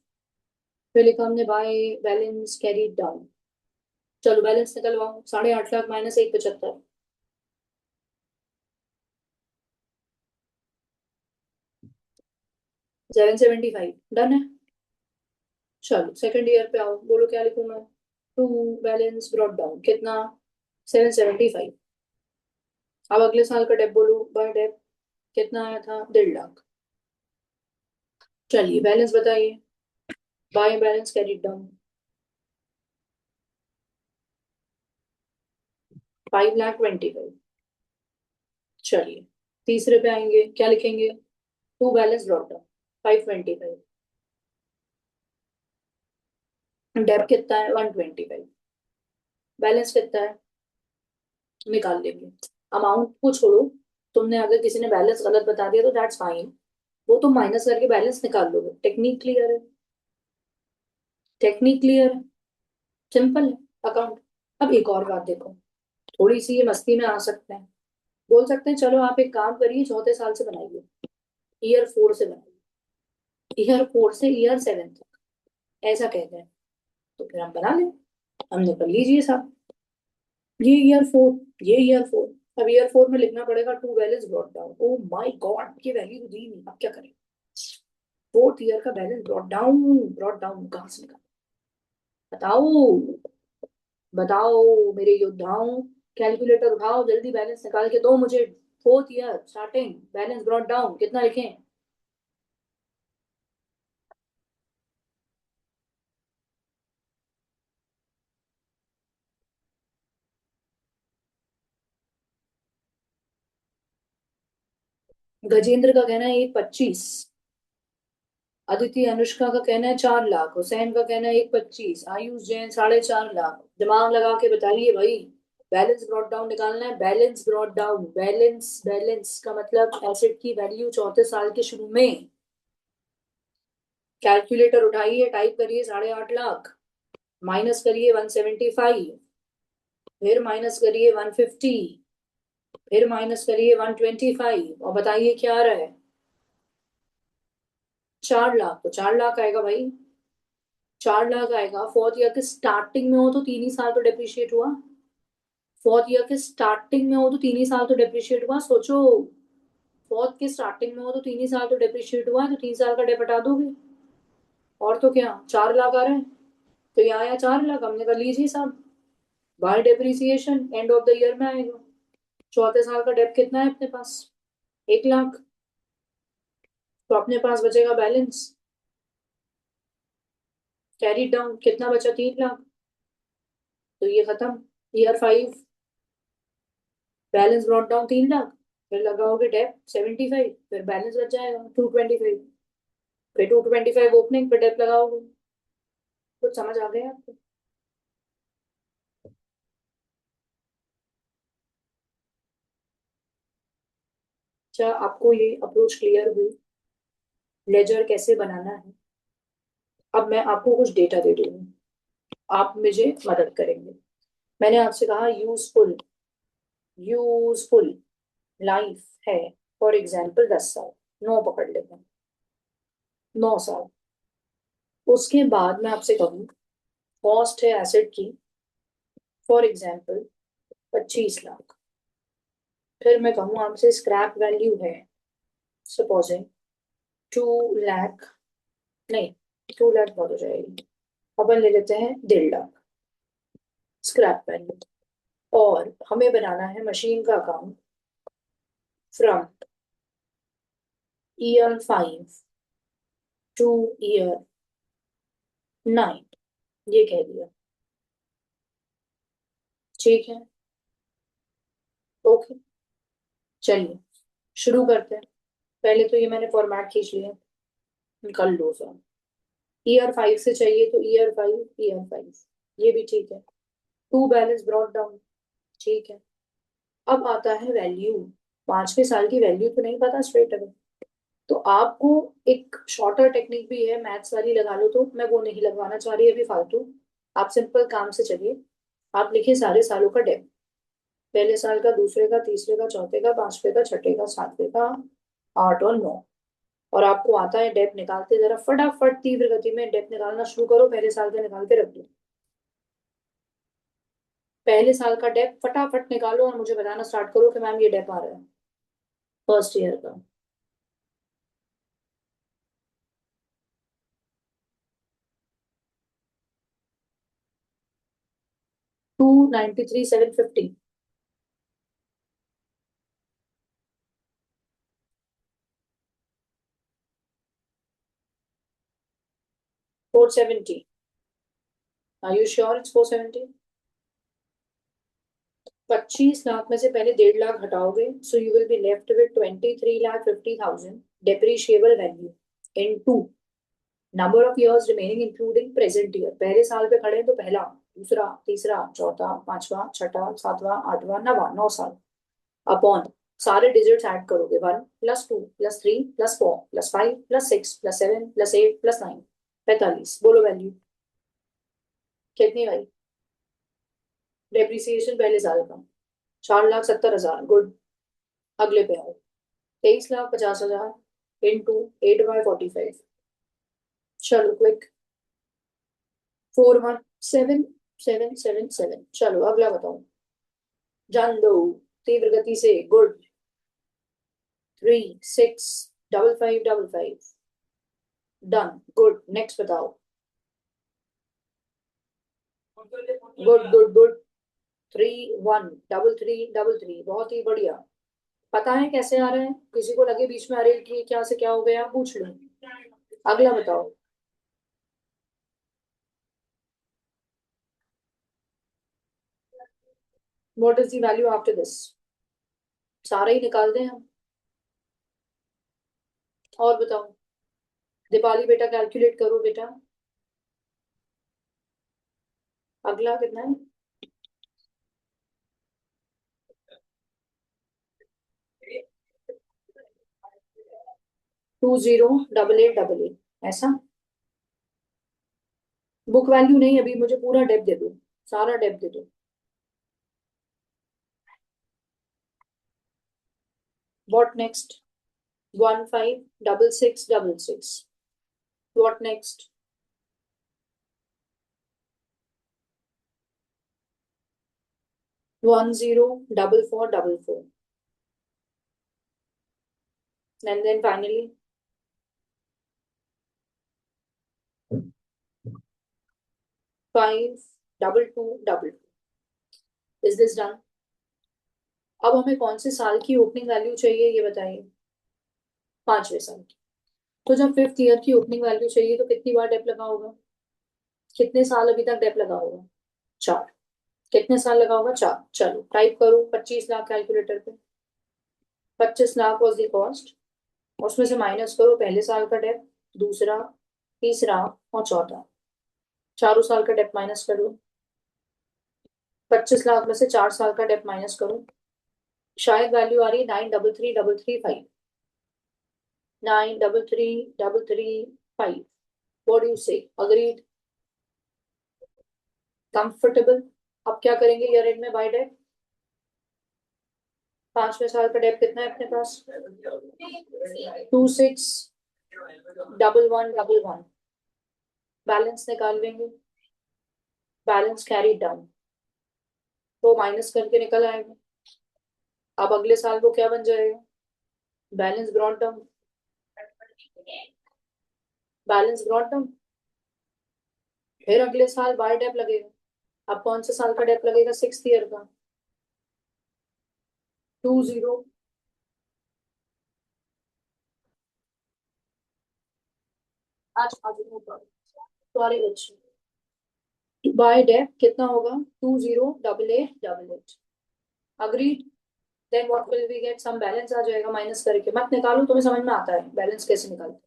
फिर लिखा हमने बाय बैलेंस कैरीड डाउन, चलो बैलेंस निकलवाओ, 8.5 लाख माइनस 175, 775, डन है। चलो सेकंड ईयर पे आओ, बोलो क्या लिखूं मैं, टू बैलेंस ब्रॉट डाउन कितना, 775। अब अगले साल का डेप बोलो, बाय डेप कितना आया था, 1.5 लाख। चलिए बैलेंस बताइए, बाय बैलेंस कैरीड डाउन 5,25,000। चलिए तीसरे पे आएंगे, क्या लिखेंगे, to balance brought down 525, dep कितना है, 125, बैलेंस कितना है, निकाल लेंगे। अमाउंट को छोड़ो, तुमने अगर किसी ने बैलेंस गलत बता दिया तो दैट्स फाइन, वो तुम माइनस करके बैलेंस निकाल लोगे, टेक्निक क्लियर है, टेक्निक क्लियर है, सिंपल है अकाउंट। अब एक और बात देखो, थोड़ी सी ये मस्ती में आ सकते हैं, बोल सकते हैं चलो आप एक काम करिए, चौथे साल से बनाइए, ईयर 4 से बनाइए, ईयर 4 से ईयर 7 तक, ऐसा कहते हैं। तो फिर हम बना लें, हमने कर लीजिए साहब, ये ईयर 4, अब ईयर 4 में लिखना पड़ेगा to balance brought down, oh my god की वैल्यू दी नहीं, अब क्या करें, फोर्थ ईयर का बैलेंस ब्रॉट डाउन कहाँ से निकाल, बताओ, बताओ मेरे योद्धाओं, कैलकुलेटर उठाओ जल्दी, बैलेंस निकाल के दो मुझे, fourth year starting balance brought down कितना लिखें, गजेंद्र का कहना है 1,25, अदिति अनुष्का का कहना है 4 लाख, हुसैन का कहना है 1,25, आयुष जैन 4.5 लाख, दिमाग लगा के बताइए भाई, बैलेंस ब्रॉट डाउन निकालना है, balance brought down, balance, balance का मतलब एसेट की वैल्यू चौथे साल के शुरू में, कैलकुलेटर उठाइए, टाइप करिए 8.5 लाख, माइनस करिए 175, फिर माइनस करिए 150, फिर माइनस करिए 125, और बताइए क्या आ रहा है, 4 लाख, तो 4 लाख आएगा भाई, 4 लाख आएगा, फोर्थ ईयर के स्टार्टिंग में हो तो 3 ही साल तो डेप्रिशिएट हुआ, फोर्थ ईयर के स्टार्टिंग में हो तो 3 ही साल तो डेप्रिशिएट हुआ, सोचो, फोर्थ के स्टार्टिंग में हो तो 3 ही साल तो डेप्रिशिएट हुआ, तो 3 साल का डेप हटा दोगे, और तो क्या, 4 लाख आ रहे हैं, तो यहाँ आया 4 लाख, हमने कर लीजिए साहब, bye depreciation end of the year में आएगा, चौथे साल का डेप कितना है अपने पास, 1 लाख, तो अपने पास बचेगा बैलेंस कैरी डाउन, कितना बचा, 3 लाख, तो ये खत्म, year 5 balance brought down 3 lakh, फिर लगाओगे डेप 75, फिर बैलेंस बच जाएगा 225, फिर 225 ओपनिंग, फिर डेप लगाओगे, कुछ समझ आ गया आपको? अच्छा आपको ये अप्रोच क्लियर हुई, लेजर कैसे बनाना है, अब मैं आपको कुछ डेटा दे रही हूँ, आप मुझे मदद करेंगे। मैंने आपसे कहा यूजफुल, यूजफुल लाइफ है फॉर एग्जाम्पल 10 साल, 9 पकड़ लेते हैं, 9 साल, उसके बाद मैं आपसे कहूँ कॉस्ट है एसेट की फॉर एग्जाम्पल 25 लाख, फिर मैं कहूँ आपसे स्क्रैप वैल्यू है सपोजिंग 2 लाख, नहीं 2 लाख बहुत हो जाएगी, अपन ले लेते हैं 1.5 लाख स्क्रैप वैल्यू, और हमें बनाना है मशीन का account from year 5 two year 9, ये कह दिया, ठीक है, ओके, चलिए शुरू करते हैं। पहले तो ये मैंने फॉर्मेट खींच लिया, कर लो सर। ईयर 5 से चाहिए तो ईयर 5, ईयर 5, ये भी ठीक है। टू बैलेंस ब्रॉट डाउन, ठीक है। अब आता है वैल्यू। 5वें साल की वैल्यू तो नहीं पता स्ट्रेट अवे, तो आपको एक शॉर्टर टेक्निक भी है, मैथ्स वाली लगा लो, तो मैं वो नहीं लगवाना चाह रही अभी फालतू। आप सिंपल काम से चलिए। आप लिखिए सारे सालों का डेप्थ, पहले साल का, दूसरे का, तीसरे का, चौथे का, पांचवे का, छठे का, सातवें का, 8 और 9। और आपको आता है डेप्थ निकालते, जरा फटाफट तीव्र गति में डेप्थ निकालना शुरू करो, पहले साल का निकाल के रख दो। पहले साल का डेप्थ फटाफट निकालो और मुझे बताना स्टार्ट करो कि मैम ये डेप्थ आ रहा है फर्स्ट ईयर का। 293,750। 470। Are you sure it's 470? 25 lakh में से पहले 1.5 लाख हटाओगे, so you will be left with 23,50,000 depreciable value into number of years remaining including present year. पहले साल पे खड़े हैं तो पहला, दूसरा, तीसरा, चौथा, पांचवा, छठा, सातवां, आठवां, नवा, 9 साल, अपॉन सारे डिजिट्स ऐड करोगे, 1 +2 +3 +4 +5 +6 +7 +8 +9, 45। बोलो वैल्यू कितनी भाई? डेप्रिसिएशन पहले साल का 4,70,000, गुड। अगले पे आओ, 23,50,000 इंटू 8/45। चलो क्विक, 417,777। चलो अगला बताओ, जान दो तीव्र गति से, गुड। 3,6,55,55, done, good. नेक्स्ट बताओ, गुड गुड गुड। 3,1,33,33, बहुत ही बढ़िया। पता है कैसे आ रहा है? किसी को लगे बीच में अरे कि क्या से क्या हो गया, पूछ लो। अगला बताओ, what is the value after this? सारा ही निकाल दें हम। और बताओ, दीपाली बेटा कैलकुलेट करो बेटा। अगला कितना है? 20,88,88, ऐसा। बुक वैल्यू नहीं, अभी मुझे पूरा डेप दे दो, सारा डेप दे दो। What next? 15,66,66। What next? 10,44,44। And then finally 5,22,22। Is this done? अब हमें कौन से साल की ओपनिंग वैल्यू चाहिए ये बताइए? 5वें साल की। तो जब 5th ईयर की ओपनिंग वैल्यू चाहिए तो कितनी बार डेप लगा होगा? कितने साल अभी तक डेप लगा होगा? 4। कितने साल लगा होगा? 4। चलो टाइप करो 25 लाख कैलकुलेटर पे। 25 लाख वॉज द कॉस्ट, उसमें से माइनस करो पहले साल का डेप, दूसरा, तीसरा और चौथा, चारों साल का डेप माइनस कर लो। 25 लाख में से 4 साल का डेप माइनस करो, शायद वैल्यू आ रही है 9,33,335। 9,33,335। व्हाट डू यू से? अग्रीड? कंफर्टेबल? अब क्या करेंगे ईयर एंड में बाय डेट? 5वें साल का डेप कितना है अपने पास? 26,11,11। बैलेंस निकाल लेंगे, बैलेंस कैरी डाउन, तो माइनस करके निकल आएगा। अब अगले साल वो क्या बन जाएगा? Balance brought down, balance brought down. फिर अगले साल बाय डेप लगेगा। अब कौन सा साल का डेप लगेगा? 6th ईयर का। 20। आज आज सॉरी बच्चे, बाय डेप कितना होगा 208888 agreed. Then what will we get, sum balance आ जाएगा माइनस करके, मत निकालो, तुम्हें समझ में आता है बैलेंस कैसे निकालते हैं।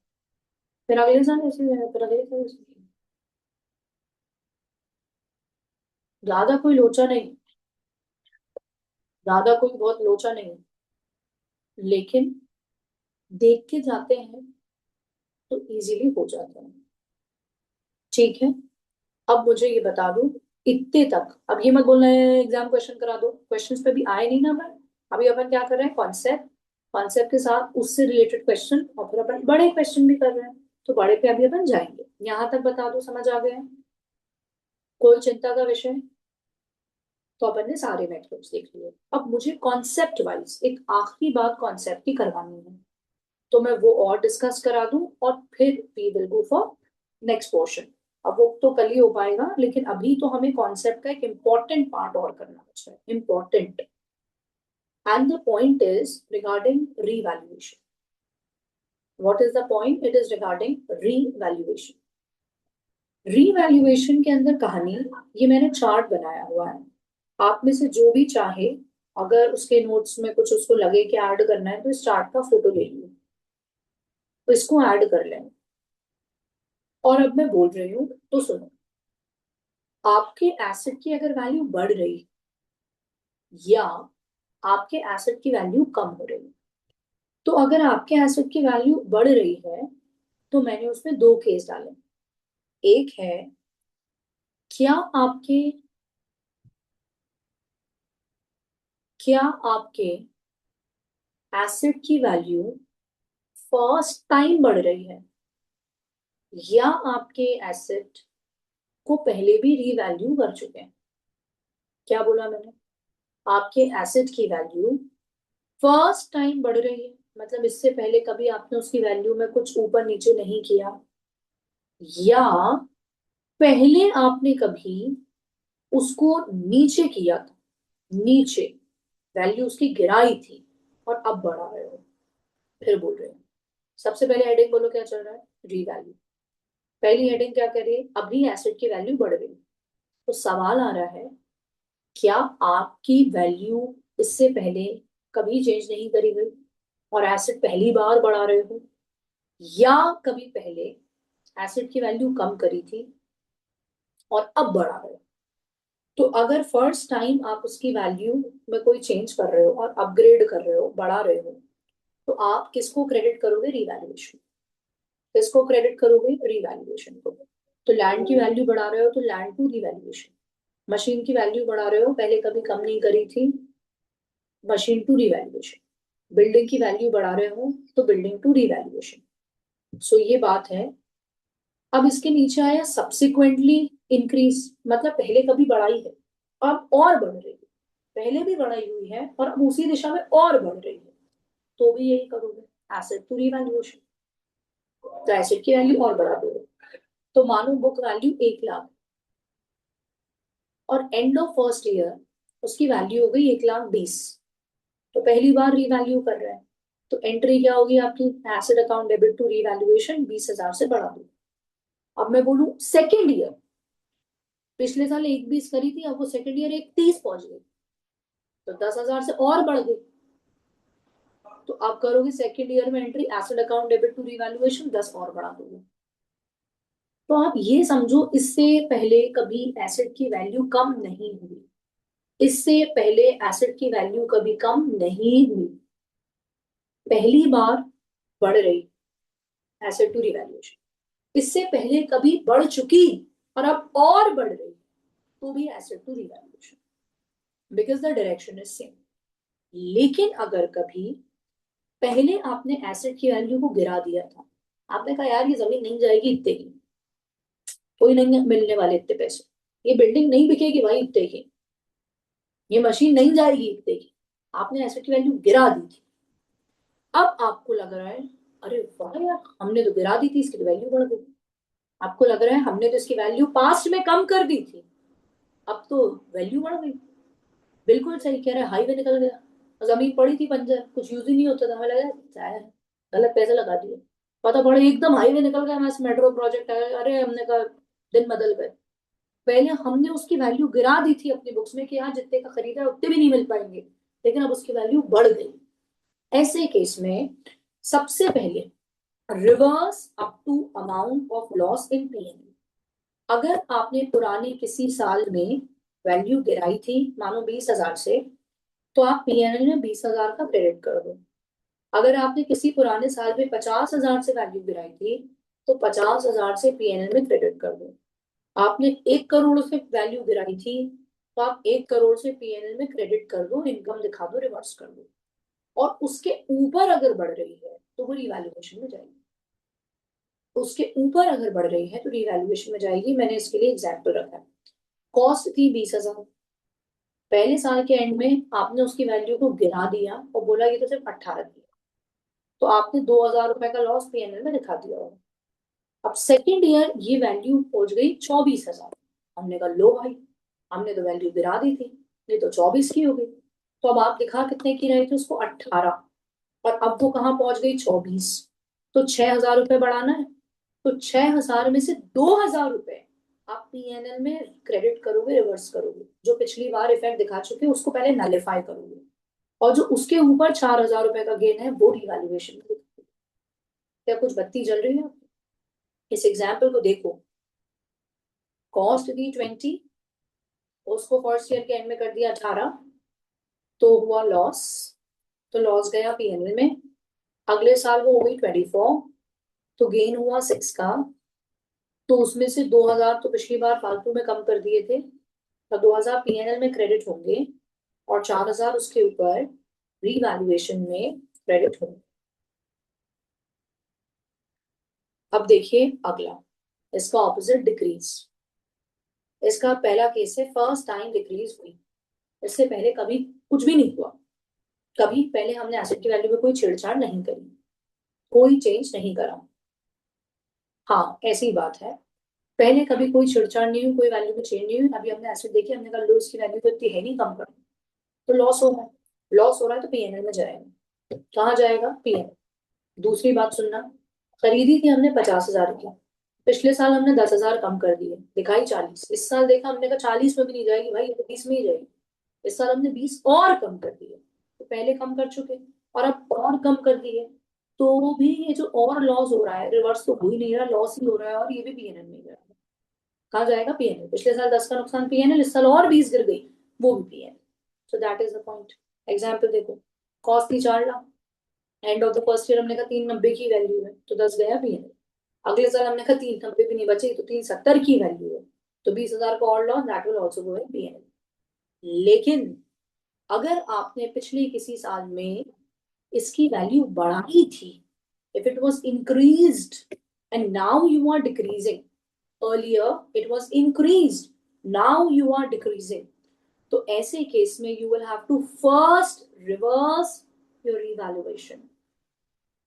फिर अगले साल ऐसे, फिर अगले साल ऐसे। ज्यादा कोई लोचा नहीं, ज्यादा कोई बहुत लोचा नहीं, लेकिन देख के जाते हैं तो इजीली हो जाता है। ठीक है, अब मुझे ये बता दो इतने तक, अब ये मत बोलना है एग्जाम क्वेश्चन करा दो, क्वेश्चंस पे भी आए नहीं ना अपन। अभी अपन क्या कर रहे हैं, कॉन्सेप्ट, कॉन्सेप्ट के साथ उससे रिलेटेड क्वेश्चन, और फिर अपन बड़े क्वेश्चन भी कर रहे हैं, तो बड़े पे अभी अपन जाएंगे। यहाँ तक बता दो, समझ आ गया, कोई चिंता का विषय? तो अपन ने सारे मेथड्स देख लिए। अब मुझे कॉन्सेप्ट वाइज एक आखिरी बात कॉन्सेप्ट की करवानी है, तो मैं वो और डिस्कस करा दूं, और फिर we will go for next portion. अब वो तो कल ही हो पाएगा, लेकिन अभी तो हमें कॉन्सेप्ट का एक इंपॉर्टेंट पार्ट और करना है, important. And the point is regarding revaluation. What is the point? It is regarding revaluation. Revaluation के अंदर कहानी, ये मैंने चार्ट बनाया हुआ है, आप में से जो भी चाहे, अगर उसके नोट्स में कुछ उसको लगे कि ऐड करना है, तो इस चार्ट का फोटो ले लियो, तो इसको ऐड कर लें। और अब मैं बोल रही हूँ तो सुनो, आपके एसेट की अगर वैल्यू बढ़ रही, या आपके एसेट की वैल्यू कम हो रही, तो अगर आपके एसेट की वैल्यू बढ़ रही है, तो मैंने उसमें दो केस डाले। एक है, क्या आपके क्या आपके एसेट की वैल्यू फर्स्ट टाइम बढ़ रही है, या आपके एसेट को पहले भी रीवैल्यू कर चुके हैं। क्या बोला मैंने? आपके एसेट की वैल्यू फर्स्ट टाइम बढ़ रही है, मतलब इससे पहले कभी आपने उसकी वैल्यू में कुछ ऊपर नीचे नहीं किया, या पहले आपने कभी उसको नीचे किया था, नीचे वैल्यू उसकी गिराई थी, और अब बढ़ा रहे हो, फिर बोल रहे हो। सबसे पहले हेडिंग बोलो क्या चल रहा है, रीवैल्यू। पहली हेडिंग क्या कर रही है, अभी एसेट की वैल्यू बढ़ रही, तो सवाल आ रहा है, क्या आपकी वैल्यू इससे पहले कभी चेंज नहीं करी गई, और एसेट पहली बार बढ़ा रहे हो, या कभी पहले एसिड की वैल्यू कम करी थी और अब बढ़ा रहे हो। तो अगर फर्स्ट टाइम आप उसकी वैल्यू में कोई चेंज कर रहे हो और अपग्रेड कर रहे हो, बढ़ा रहे हो, तो आप किसको क्रेडिट करोगे, रीवैल्यूएशन। किसको क्रेडिट करोगे, रीवैल्यूएशन को। तो लैंड की वैल्यू बढ़ा रहे हो तो लैंड टू रीवैल्यूएशन, मशीन की वैल्यू बढ़ा रहे हो, पहले कभी कम नहीं करी थी, मशीन टू रीवैल्यूएशन। बिल्डिंग की वैल्यू बढ़ा रहे हो तो बिल्डिंग टू रीवैल्यूएशन। सो ये बात है। अब इसके नीचे आया सब्सिक्वेंटली इंक्रीज, मतलब पहले कभी बढ़ाई है, अब और बढ़ रही है, पहले भी बढ़ाई हुई है और अब उसी दिशा में और बढ़ रही है, तो भी यही करोगे, एसेट टू रीवैल्यूएशन। तो एसेट की वैल्यू और बढ़ा दोगे। तो मानो बुक वैल्यू 1 लाख, और एंड ऑफ फर्स्ट ईयर उसकी वैल्यू हो गई 1,20,000, तो पहली बार रीवैल्यू कर रहे हैं, तो एंट्री क्या होगी आपकी, asset account debit to revaluation 20,000 से बढ़ा दो। अब मैं बोलूं सेकेंड ईयर, पिछले साल 1,20,000 करी थी, अब वो सेकंड ईयर 1,30,000 पहुंच गई, तो 10,000 से और बढ़ गई। तो आप करोगे सेकंड ईयर में entry, asset account debit to revaluation 10 और बढ़ा दोगे। तो आप ये समझो, इससे पहले कभी एसेट की वैल्यू कम नहीं हुई, इससे पहले एसेट की वैल्यू कभी कम नहीं हुई, पहली बार बढ़ रही एसेट टू रिवैल्यूएशन। इससे पहले कभी बढ़ चुकी और अब और बढ़ रही, तो भी asset to revaluation, because the direction is same. लेकिन अगर कभी पहले आपने एसेट की वैल्यू को गिरा दिया था, आपने कहा यार ये जमीन नहीं जाएगी इतने की, कोई नहीं मिलने वाले इतने पैसे, ये बिल्डिंग नहीं बिकेगी भाई इतने की, ये मशीन नहीं जाएगी इतने की, आपने एसेट की वैल्यू गिरा दी थी। अब आपको लग रहा है, अरे वाह यार हमने तो गिरा दी थी, इसकी तो वैल्यू बढ़ गई। आपको लग रहा है हमने तो इसकी वैल्यू पास्ट में कम कर दी थी, अब तो वैल्यू बढ़ गई। बिल्कुल सही कह रहे हैं, हाईवे निकल गया, जमीन पड़ी थी बंजर, कुछ यूज ही नहीं होता था, हमें लगा जाए गलत पैसे लगा दिए, पता पड़े एकदम हाईवे निकल गया, मैं मेट्रो प्रोजेक्ट आया, अरे हमने कहा दिन बदल गए। पहले हमने उसकी वैल्यू गिरा दी थी अपनी बुक्स में कि हाँ जितने का खरीदा है उतने भी नहीं मिल पाएंगे, लेकिन अब उसकी वैल्यू बढ़ गई। ऐसे केस में सबसे पहले reverse up to amount of loss in P N L. अगर आपने पुराने किसी साल में वैल्यू गिराई थी मानो 20,000 से, तो आप पीएनएल में 20,000 का क्रेडिट कर दो। अगर आपने किसी पुराने साल में 50,000 से वैल्यू गिराई थी, तो 50,000 से पीएनएल में क्रेडिट कर दो। आपने 1 करोड़ से वैल्यू गिराई थी, तो आप 1 करोड़ से पीएनएल में क्रेडिट कर दो, इनकम दिखा दो, रिवर्स कर दो। और उसके ऊपर अगर बढ़ रही है तो वो रिवैल्यूएशन में जाएगी। उसके ऊपर अगर बढ़ रही है तो रिवैल्यूएशन में जाएगी। मैंने इसके लिए एग्जाम्पल रखा है। कॉस्ट थी 20,000, पहले साल के एंड में आपने उसकी वैल्यू को गिरा दिया और बोला ये तो सिर्फ 18 की है, तो आपने 2,000 रुपए का लॉस पीएनएल में दिखा दिया होगा। अब सेकेंड ईयर ये वैल्यू पहुंच गई 24,000। हमने कहा लो भाई, हमने तो वैल्यू गिरा दी थी, ये तो 24 की हो गई। तो अब आप दिखा कितने की रहे थे उसको, 18, और अब वो कहाँ पहुंच गई, 24। तो 6,000 रुपए बढ़ाना है, तो 6,000 में से 2,000 रुपए आप पीएनएल में क्रेडिट करोगे, रिवर्स करोगे। जो पिछली बार इफेक्ट दिखा चुके उसको पहले नलिफाई करोगे, और जो उसके ऊपर 4,000 रुपए का गेन है वो रिवैल्यूएशन में। क्या कुछ बत्ती जल रही है? इस एग्जाम्पल को देखो। कॉस्ट थी 20, उसको फर्स्ट ईयर के एंड में कर दिया 18, तो हुआ लॉस। तो लॉस गया पीएनएल में। अगले साल वो हो गई 24, तो गेन हुआ 6 का। तो उसमें से 2,000 तो पिछली बार फालतू में कम कर दिए थे, तो 2,000 पीएनएल में क्रेडिट होंगे, और 4,000 उसके ऊपर रीवैल्यूएशन में क्रेडिट होंगे। अब देखिए अगला, इसका ऑपोजिट डिक्रीज। इसका पहला केस है फर्स्ट टाइम डिक्रीज हुई, इससे पहले कभी कुछ भी नहीं हुआ। कभी पहले हमने एसेट की वैल्यू में कोई छेड़छाड़ नहीं करी, कोई चेंज नहीं करा। हाँ ऐसी ही बात है, पहले कभी कोई छेड़छाड़ नहीं हुई, कोई वैल्यू में चेंज नहीं हुई। अभी हमने एसेट देखी, हमने कहा लो इसकी वैल्यू तो इतनी है नहीं, कम कर, तो लॉस हो रहा है। लॉस हो रहा है तो पीएनएल में जाएगा। कहाँ जाएगा, पीएनएल। दूसरी बात सुनना, खरीदी थी हमने 50,000 की, पिछले साल हमने 10,000 कम कर दिए, दिखाई 40। इस साल देखा हमने कहा 40 में भी नहीं जाएगी भाई, ये तो 20 में ही जाएगी। इस साल हमने 20 और कम कर दिए, तो पहले कम कर चुके और अब और कम कर दिए, तो भी ये जो और लॉस हो रहा है, रिवर्स तो हो ही नहीं रहा, लॉस ही हो रहा है, और ये भी पीएनएल में जा रहा है। कहाँ जाएगा, पीएनएल। पिछले साल 10 का नुकसान पीएनएल, इस साल और 20 गिर गई, वो भी PNL. So that is the point. Example देखो, कॉस्ट थी 4 lakh, end of the first year हमने कहा 390 की वैल्यू है, तो 10 गया पीएनएल। अगले साल हमने कहा 390 भी नहीं बची, तो 370 की वैल्यू है, तो 20,000 का और loss, that will also go in PNL. लेकिन अगर आपने पिछले किसी साल में इसकी वैल्यू बढ़ाई थी, if it was increased and now you are decreasing, earlier it was increased, now you are decreasing, तो ऐसे केस में you will have to first reverse your revaluation.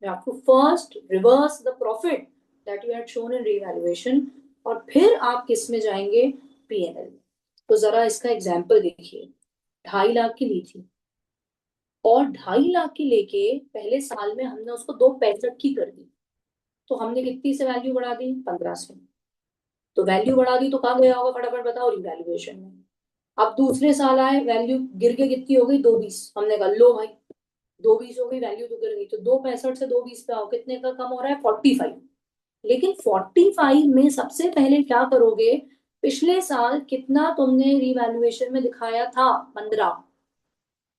You have to first reverse the profit that you had shown in revaluation, और फिर आप किस में जाएंगे, PNL. तो जरा इसका एग्जाम्पल देखिए। 2.5 लाख की ली थी, और 2.5 लाख की लेके पहले साल में हमने उसको 2.65 की कर दी, तो हमने कितनी से वैल्यू बढ़ा दी, 15 से। तो वैल्यू बढ़ा दी तो कहाँ गया होगा, फटाफट बताओ, रिवैल्यूएशन में। अब दूसरे साल आए, वैल्यू गिर के कितनी हो गई, 2.20। हमने कहा लो भाई 2.20 हो गई, वैल्यू तो गिर गई, तो 2.65 से 2.20 पे आओ, कितने का कम हो रहा है, 45। लेकिन 45 में सबसे पहले क्या करोगे, पिछले साल कितना तुमने रिवैल्यूएशन में दिखाया था, 15,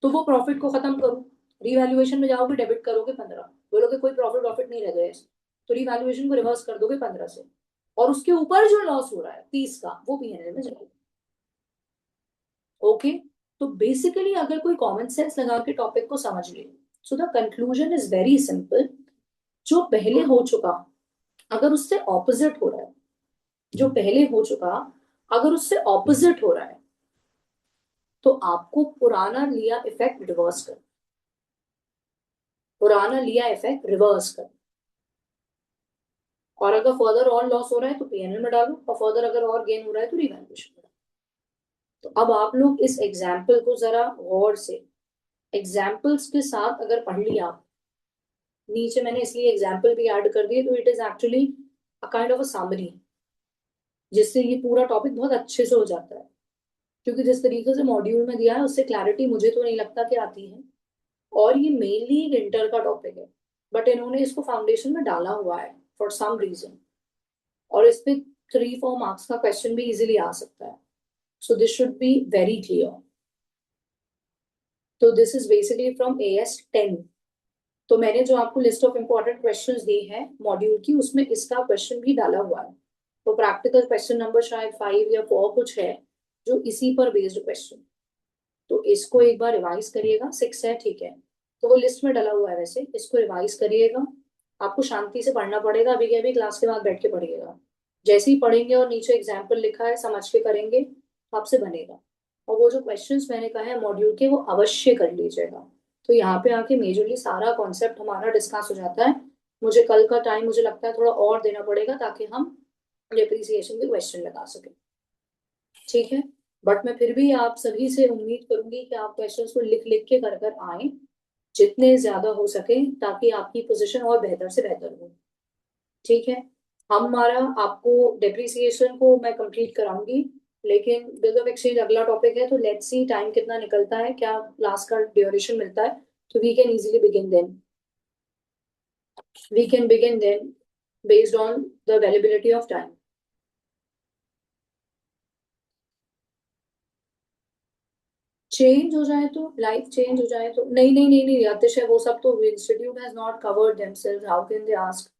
तो वो प्रॉफिट को खत्म करो। रिवैल्यूएशन में जाओगे, डेबिट करोगे 15, बोलोगे कोई प्रॉफिट प्रॉफिट नहीं रह गया, तो रिवैल्यूएशन को रिवर्स कर दोगे 15 से, और उसके ऊपर जो लॉस हो रहा है 30 का, वो पीएनएल में जाएगा। ओके, तो बेसिकली अगर कोई कॉमन सेंस लगा के टॉपिक को समझ ले, so the conclusion is very simple. जो पहले हो चुका अगर उससे ऑपोजिट हो रहा है, जो पहले हो चुका अगर उससे ऑपोजिट हो रहा है, तो आपको पुराना लिया इफेक्ट रिवर्स कर, पुराना लिया इफेक्ट रिवर्स कर। और अगर फर्दर और लॉस हो रहा है तो पीएनएल में डालो, और फर्दर अगर और गेन हो रहा है तो रिवैल्यूएशन में डालो। तो अब आप लोग इस एग्जाम्पल को जरा गौर से, एग्जाम्पल्स के साथ अगर पढ़ लिया, नीचे मैंने इसलिए एग्जाम्पल भी ऐड कर दिए, तो it is actually a kind of a summary. जिससे ये पूरा टॉपिक बहुत अच्छे से हो जाता है। क्योंकि जिस तरीके से मॉड्यूल में दिया है उससे क्लैरिटी मुझे तो नहीं लगता कि आती है। और ये मेनली एक इंटर का टॉपिक है, बट इन्होंने इसको फाउंडेशन में डाला हुआ है फॉर सम रीजन। और इस पे 3-4 मार्क्स का क्वेश्चन भी इजीली आ सकता है। So this should be very clear. तो this is basically from AS 10। तो मैंने जो आपको लिस्ट ऑफ इम्पोर्टेंट क्वेश्चंस दी है मॉड्यूल की, उसमें इसका क्वेश्चन भी डाला हुआ है। तो प्रैक्टिकल क्वेश्चन नंबर शायद 5 या 4 कुछ है, जो इसी पर बेस्ड क्वेश्चन। तो इसको एक बार रिवाइज करिएगा। 6 है, ठीक है। तो वो लिस्ट में डाला हुआ है, वैसे इसको रिवाइज करिएगा। आपको शांति से पढ़ना पड़ेगा, अभी के अभी क्लास के बाद बैठ के पढ़िएगा। जैसे ही पढ़ेंगे और नीचे एग्जाम्पल लिखा है समझ के करेंगे तो आपसे बनेगा। और वो जो क्वेश्चंस मैंने कहा है मॉड्यूल के, वो अवश्य कर लीजिएगा। तो यहाँ पे आके मेजरली सारा कॉन्सेप्ट हमारा डिस्कस हो जाता है। मुझे कल का टाइम मुझे लगता है थोड़ा और देना पड़ेगा, ताकि हम डिप्रिसिएशन के क्वेश्चन लगा सकें। ठीक है। बट मैं फिर भी आप सभी से उम्मीद करूंगी कि आप क्वेश्चंस को लिख लिख के कर कर आए, जितने ज्यादा हो सके, ताकि आपकी पोजीशन और बेहतर से बेहतर हो। ठीक है। हमारा आपको डेप्रिसिएशन को मैं कंप्लीट कराऊंगी, लेकिन बिल ऑफ एक्सचेंज अगला टॉपिक है। तो लेट्स सी टाइम कितना निकलता है, क्या क्लास का ड्यूरेशन मिलता है। तो we can easily begin then, we can begin then based on the availability of time. Change हो जाए तो, लाइफ चेंज हो जाए तो, नहीं नहीं नहीं नहीं अतिशय, वो सब तो institute has not covered themselves, how can they ask.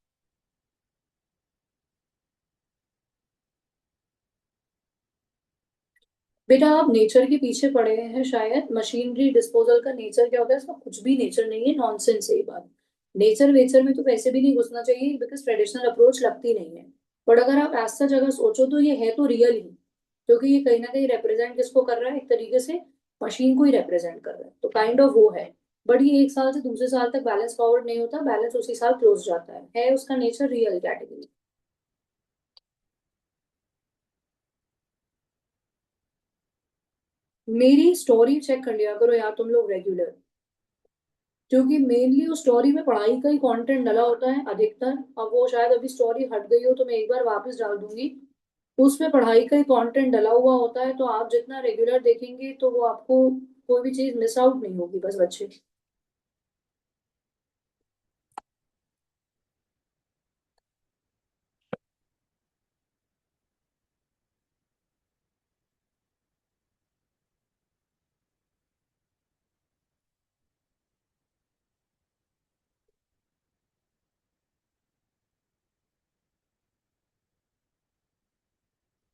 बेटा आप नेचर के पीछे पड़े हैं शायद। मशीनरी डिस्पोजल का नेचर क्या होता है, इसका कुछ भी नेचर नहीं है, नॉनसेंस है ये बात। नेचर वेचर में तो वैसे भी नहीं घुसना चाहिए, बिकॉज ट्रेडिशनल अप्रोच लगती नहीं है। बट अगर आप ऐसा जगह सोचो तो ये है तो रियल ही, क्योंकि ये कहीं ना कहीं रिप्रेजेंट किसको कर रहा है, एक तरीके से मशीन को ही रिप्रेजेंट कर रहा है, तो काइंड ऑफ वो है। बट ये एक साल से दूसरे साल तक बैलेंस फॉरवर्ड नहीं होता, बैलेंस उसी साल क्लोज जाता है उसका नेचर रियल कैटेगरी। मेरी स्टोरी चेक कर लिया करो यार तुम लोग रेगुलर, क्योंकि मेनली उस स्टोरी में पढ़ाई का ही कंटेंट डला होता है अधिकतर। अब वो शायद अभी स्टोरी हट गई हो तो मैं एक बार वापस डाल दूंगी। उसमें पढ़ाई का ही कंटेंट डला हुआ होता है, तो आप जितना रेगुलर देखेंगे तो वो आपको कोई भी चीज मिस आउट नहीं होगी, बस बच्चे।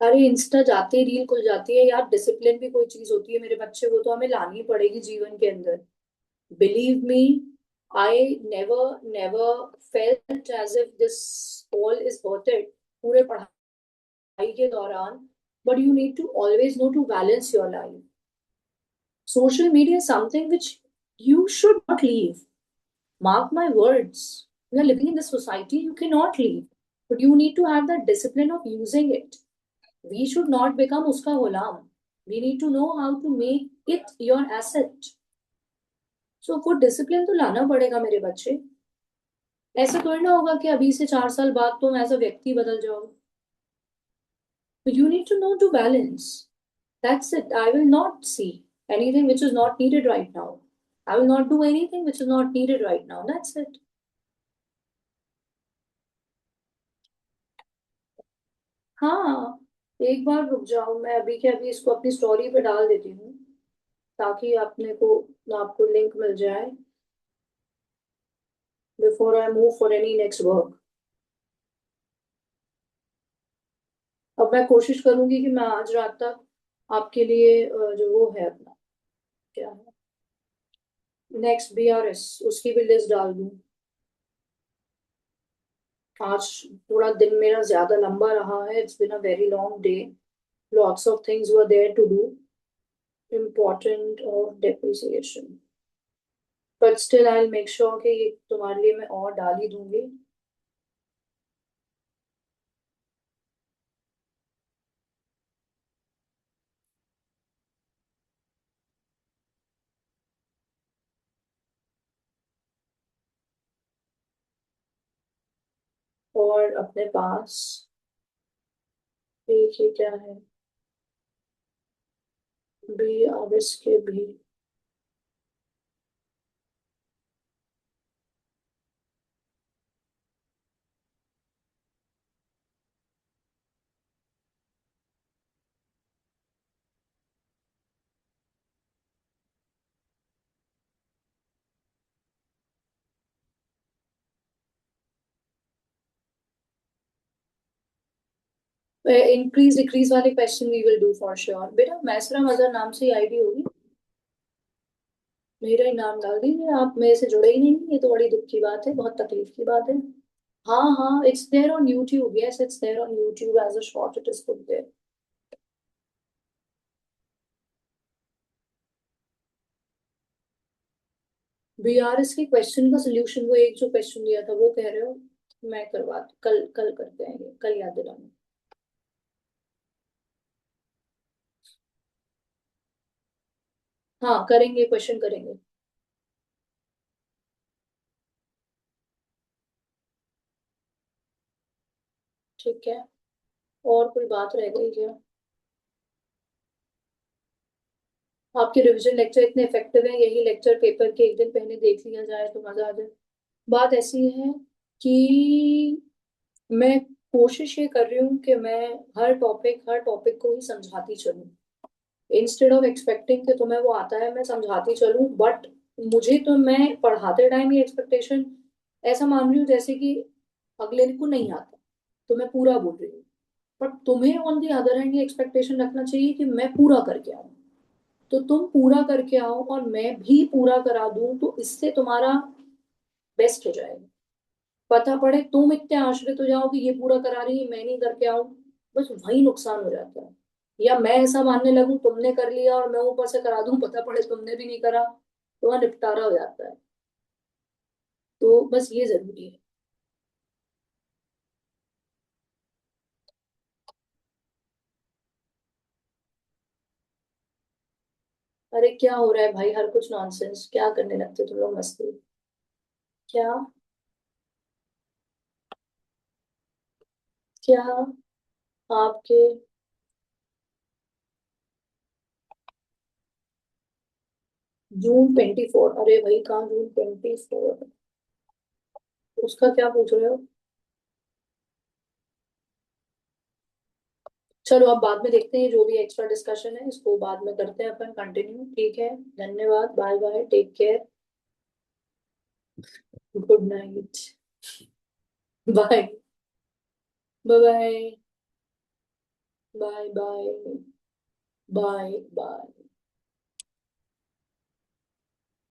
अरे इंस्टा जाते ही रील खुल जाती है यार। डिसिप्लिन भी कोई चीज होती है मेरे बच्चे, वो तो हमें लानी पड़ेगी जीवन के अंदर। Believe me, I never never felt as if this all is worth it पूरे पढ़ाई के दौरान। But you need to always know to balance your life. Social media is something which you should not leave. Mark my words. We are living in this society, you cannot leave. But you need to have that discipline of using it. We should not become uska ghulam. We need to know how to make it your asset. So कुछ discipline तो लाना पड़ेगा मेरे बच्चे। ऐसा थोड़ी ना होगा कि अभी से 4 साल बाद तुम एज अ व्यक्ति बदल जाओ। तो you need to know to balance. That's it. I will not see anything which is not needed right now. I will not do anything which is not needed right now. That's it. हाँ, एक बार रुक जाओ, मैं अभी के अभी इसको अपनी स्टोरी पे डाल देती हूँ, ताकि अपने को आपको लिंक मिल जाए before I move for any next work. अब मैं कोशिश करूंगी कि मैं आज रात तक आपके लिए जो वो है अपना, क्या है, नेक्स्ट BRS, उसकी भी लिस्ट डाल दूँ। आज थोड़ा दिन मेरा ज्यादा लंबा रहा है, it's been a very long day, lots of things were there to do, important of depreciation, but still I'll make sure कि ये तुम्हारे लिए मैं और डाल ही दूंगी। और अपने पास एक ये क्या है, बी आर एस के भी। इंक्रीज डिक्रीज वाले question we will do for sure. बेटा मैसरा मजर नाम से आईडी होगी, मेरा ही नाम डाल दीजिए, आप मेरे से जुड़े ही नहीं, ये तो बड़ी दुख की बात है, बहुत तकलीफ की बात है। हाँ हाँ, it's there on YouTube, yes it's there on YouTube as a short, it is put there. BRS के क्वेश्चन का सोल्यूशन, वो एक जो क्वेश्चन दिया था वो कह रहे हो? मैं करवा, कल कल करते हैं, ये कल याद दिलाना। हाँ करेंगे, क्वेश्चन करेंगे। ठीक है, और कोई बात रह गई क्या? आपके रिवीजन लेक्चर इतने इफेक्टिव हैं, यही लेक्चर पेपर के एक दिन पहले देख लिया जाए तो मजा आ जाए। बात ऐसी है कि मैं कोशिश ये कर रही हूँ कि मैं हर टॉपिक को ही समझाती चलूँ, इंस्टेड ऑफ एक्सपेक्टिंग कि तुम्हें वो आता है, मैं समझाती चलूँ। बट मुझे तो, मैं पढ़ाते टाइम ये एक्सपेक्टेशन ऐसा मान रही हूँ जैसे कि अगले को नहीं आता, तो मैं पूरा बोल रही हूँ। बट तुम्हें ऑन दी अदर हैंड ये एक्सपेक्टेशन रखना चाहिए कि मैं पूरा करके आऊँ, तो तुम पूरा करके आओ और मैं भी पूरा करा दूं, तो इससे तुम्हारा बेस्ट हो जाएगा। पता पड़े तुम इतने आश्रित हो जाओ कि ये पूरा करा रही है, मैं नहीं करके आऊं, बस वही नुकसान हो जाता है। या मैं ऐसा मानने लगूं तुमने कर लिया और मैं ऊपर से करा दूं, पता पड़े तुमने भी नहीं करा, तो वहां निपटारा हो जाता है। तो बस ये जरूरी है। अरे क्या हो रहा है भाई, हर कुछ नॉनसेंस, क्या करने लगते तुम लोग मस्ती? क्या? क्या? आपके जून 24, अरे भाई कहाँ जून 24, उसका क्या पूछ रहे हो? चलो अब बाद में देखते हैं, जो भी एक्स्ट्रा डिस्कशन है इसको बाद में करते हैं अपन कंटिन्यू, ठीक है? धन्यवाद, bye bye, take care, good night, bye, bye bye, bye bye, bye bye.